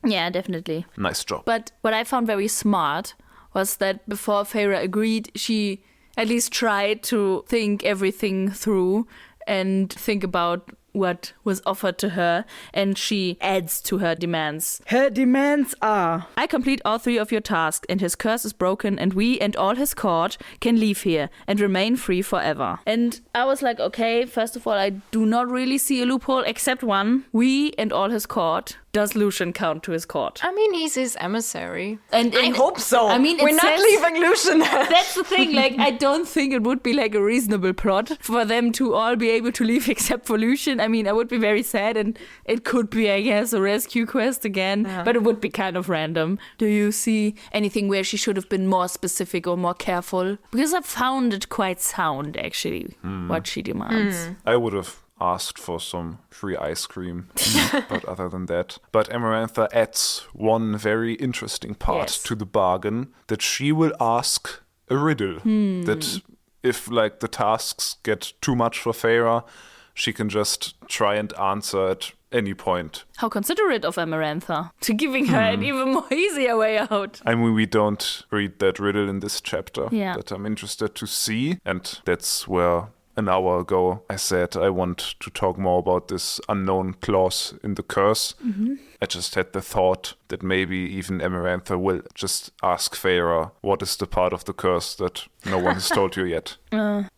Yeah, definitely. Nice job. But what I found very smart was that before Feyre agreed, she at least tried to think everything through and think about what was offered to her, and she adds to her demands. Her demands are: I complete all 3 of your tasks, and his curse is broken, and we and all his court can leave here and remain free forever. And I was like, okay, first of all, I do not really see a loophole except one. We and all his court. Does Lucian count to his court? I mean, he's his emissary. And I hope so. I mean, we're it not says- leaving Lucian. That's the thing, like, I don't think it would be like a reasonable plot for them to all be able to leave except for Lucian. I mean, I would be very sad, and it could be, I guess, a rescue quest again, but it would be kind of random. Do you see anything where she should have been more specific or more careful? Because I found it quite sound, actually, what she demands. I would have asked for some free ice cream, but other than that. But Amarantha adds one very interesting part to the bargain, that she will ask a riddle. That if, like, the tasks get too much for Feyre, she can just try and answer at any point. How considerate of Amarantha to giving her an even more easier way out. I mean, we don't read that riddle in this chapter, Yeah. but I'm interested to see, and that's where an hour ago I said I want to talk more about this unknown clause in the curse. I just had the thought that maybe even Amarantha will just ask Feyre what is the part of the curse that no one has told you yet.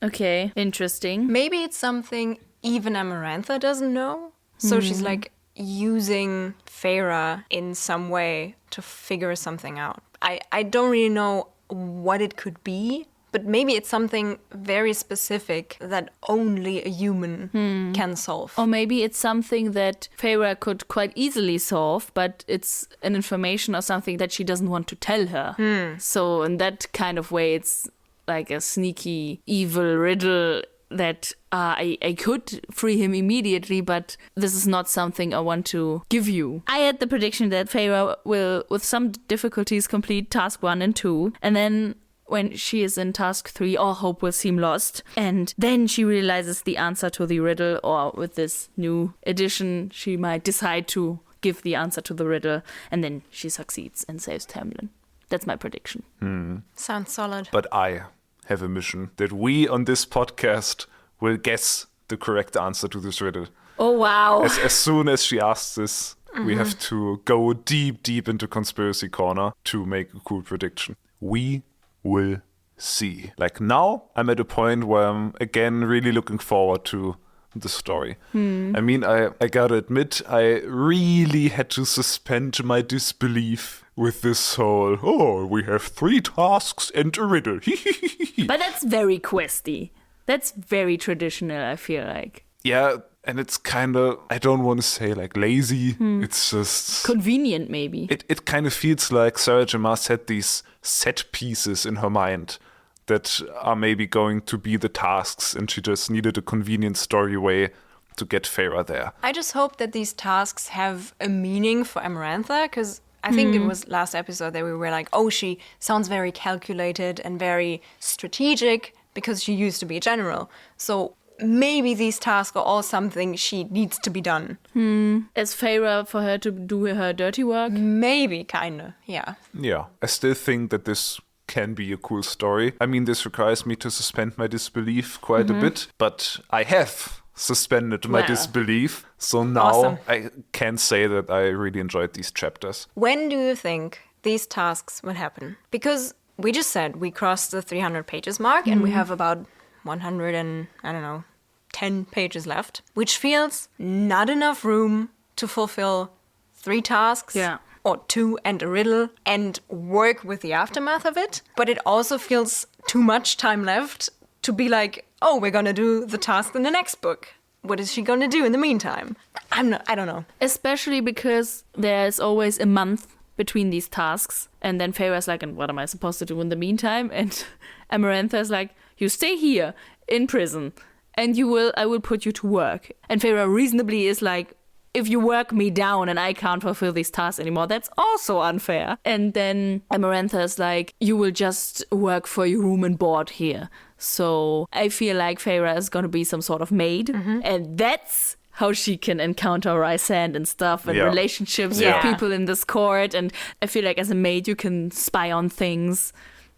Okay, interesting. Maybe it's something even Amarantha doesn't know. So she's like using Feyre in some way to figure something out. I don't really know what it could be, but maybe it's something very specific that only a human can solve. Or maybe it's something that Feyre could quite easily solve, but it's an information or something that she doesn't want to tell her. So in that kind of way, it's like a sneaky, evil riddle that I could free him immediately, but this is not something I want to give you. I had the prediction that Feyre will, with some difficulties, complete task 1 and 2, and then when she is in task 3, all hope will seem lost. And then she realizes the answer to the riddle, or with this new edition, she might decide to give the answer to the riddle, and then she succeeds and saves Tamlin. That's my prediction. Sounds solid. But I have a mission that we on this podcast will guess the correct answer to this riddle. Oh, wow. As soon as she asks this, we have to go deep into Conspiracy Corner to make a cool prediction. We will see. Like, now, I'm at a point where I'm again really looking forward to the story. I mean, I gotta admit, I really had to suspend my disbelief with this whole, oh, we have 3 tasks and a riddle. But that's very questy. That's very traditional, I feel like. Yeah, and it's kind of, I don't want to say like lazy. It's just Convenient, maybe. It kind of feels like Sarah J. Maas had these set pieces in her mind that are maybe going to be the tasks, and she just needed a convenient story way to get Feyre there. I just hope that these tasks have a meaning for Amarantha, because I think it was last episode that we were like, oh, she sounds very calculated and very strategic because she used to be a general. So maybe these tasks are all something she needs to be done. As Feyre for her to do her dirty work? Maybe, kind of, yeah. Yeah, I still think that this can be a cool story. I mean, this requires me to suspend my disbelief quite a bit, but I have suspended my disbelief. So now Awesome. I can say that I really enjoyed these chapters. When do you think these tasks will happen? Because we just said we crossed the 300 pages mark and we have about 100 and, I don't know, 10 pages left, which feels not enough room to fulfill 3 tasks. Yeah. Or 2 and a riddle and work with the aftermath of it. But it also feels too much time left to be like, oh, we're gonna do the task in the next book. What is she gonna do in the meantime? I don't know. Especially because there's always a month between these tasks. And then Feyre's like, and what am I supposed to do in the meantime? And Amarantha's like, you stay here in prison and I will put you to work. And Feyre reasonably is like, if you work me down and I can't fulfill these tasks anymore, that's also unfair. And then Amarantha is like, you will just work for your room and board here. So I feel like Feyre is going to be some sort of maid. And that's how she can encounter Rysand and stuff and relationships with people in this court. And I feel like as a maid, you can spy on things.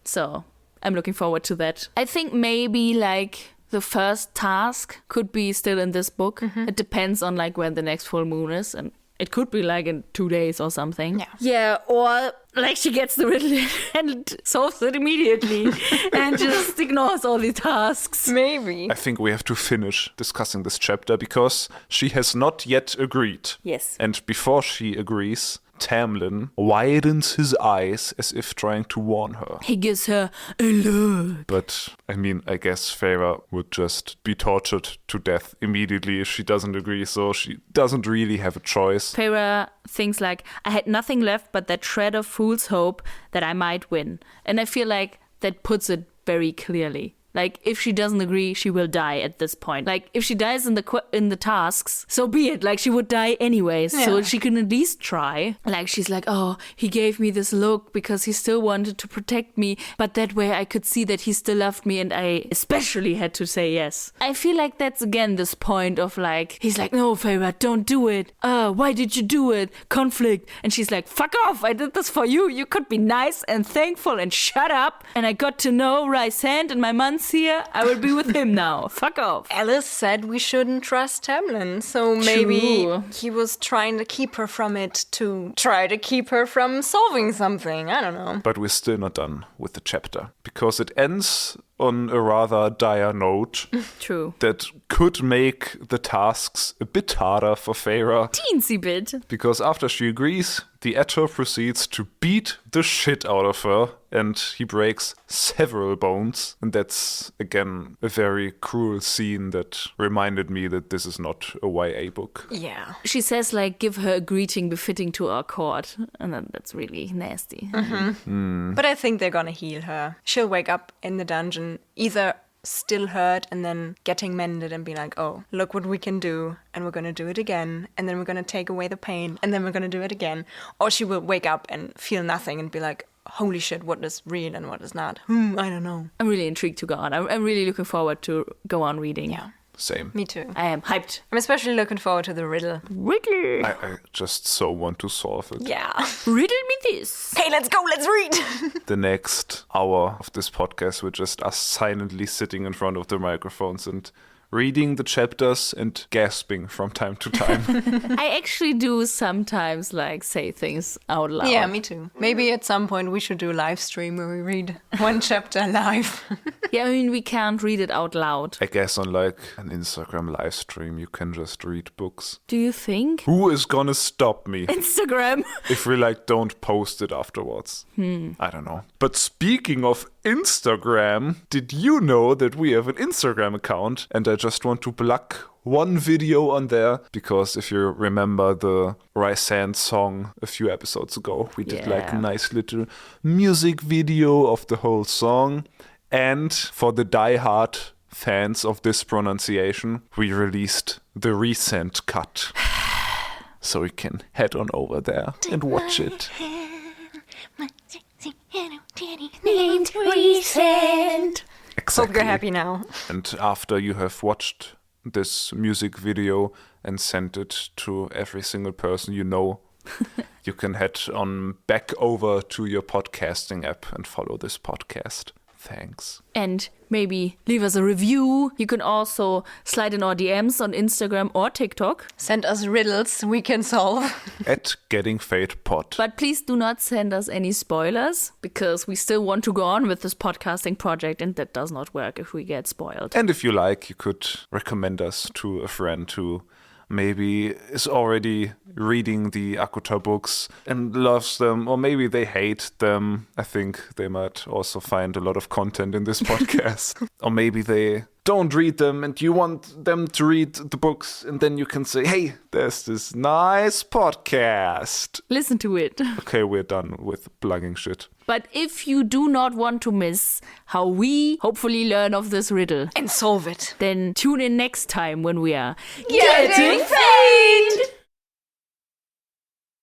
So I'm looking forward to that. I think maybe like the first task could be still in this book. It depends on like when the next full moon is, and it could be like in 2 days or something. Yeah, or like she gets the riddle and solves it immediately and just ignores all the tasks. Maybe. I think we have to finish discussing this chapter because she has not yet agreed. Yes. And before she agrees, Tamlin widens his eyes as if trying to warn her. He gives her a look. But, I mean, I guess Feyre would just be tortured to death immediately if she doesn't agree, so she doesn't really have a choice. Feyre thinks like, I had nothing left but that shred of fool's hope that I might win. And I feel like that puts it very clearly. Like, if she doesn't agree, she will die at this point. Like, if she dies in the tasks, so be it. Like, she would die anyways. Yeah. So she can at least try. Like, she's like, oh, he gave me this look because he still wanted to protect me. But that way I could see that he still loved me. And I especially had to say yes. I feel like that's, again, this point of like, he's like, no, Feyre, don't do it. Why did you do it? Conflict. And she's like, fuck off. I did this for you. You could be nice and thankful and shut up. And I got to know Rysand and my months here, I will be with him now. Fuck off. Alice said we shouldn't trust Tamlin, so maybe True. he was trying to keep her from it to try to keep her from solving something. I don't know. But we're still not done with the chapter because it ends on a rather dire note True. that could make the tasks a bit harder for Feyre. Teensy bit. Because after she agrees, the Ator proceeds to beat the shit out of her and he breaks several bones. And that's, again, a very cruel scene that reminded me that this is not a YA book. Yeah. She says, like, give her a greeting befitting to our court. And then that's really nasty. But I think they're gonna heal her. She'll wake up in the dungeon either still hurt and then getting mended and be like, oh, look what we can do, and we're gonna do it again, and then we're gonna take away the pain, and then we're gonna do it again. Or she will wake up and feel nothing and be like, holy shit, what is real and what is not? I don't know. I'm really intrigued to go on. I'm really looking forward to go on reading. Yeah, Same. me too. I am hyped. I'm especially looking forward to the riddle. Riddle. I just so want to solve it. Yeah. Riddle me this. Hey, let's go, let's read! The next hour of this podcast, we're just us silently sitting in front of the microphones and reading the chapters and gasping from time to time. I actually do sometimes like say things out loud. Yeah, me too. Maybe at some point we should do a live stream where we read one chapter live. Yeah, I mean, we can't read it out loud. I guess on like an Instagram live stream, you can just read books. Do you think? Who is gonna stop me Instagram. if we like don't post it afterwards? I don't know. But speaking of Instagram, did you know that we have an Instagram account? And I just want to plug one video on there because if you remember the Rysand song a few episodes ago, we did like a nice little music video of the whole song. And for the diehard fans of this pronunciation, we released the recent cut. So you can head on over there and watch it. named Recent. Exactly. Hope you're happy now. And after you have watched this music video and sent it to every single person you know, you can head on back over to your podcasting app and follow this podcast. Thanks. And maybe leave us a review. You can also slide in our DMs on Instagram or TikTok. Send us riddles we can solve. At Getting Fae'd Pod. But please do not send us any spoilers, because we still want to go on with this podcasting project, and that does not work if we get spoiled. And if you like, you could recommend us to a friend who maybe is already reading the ACOTAR books and loves them, or maybe they hate them. I think they might also find a lot of content in this podcast. Or maybe they don't read them and you want them to read the books, and then you can say, hey, there's this nice podcast. Listen to it. Okay, we're done with plugging shit. But if you do not want to miss how we hopefully learn of this riddle And solve it. then tune in next time when we are Getting Fae'd!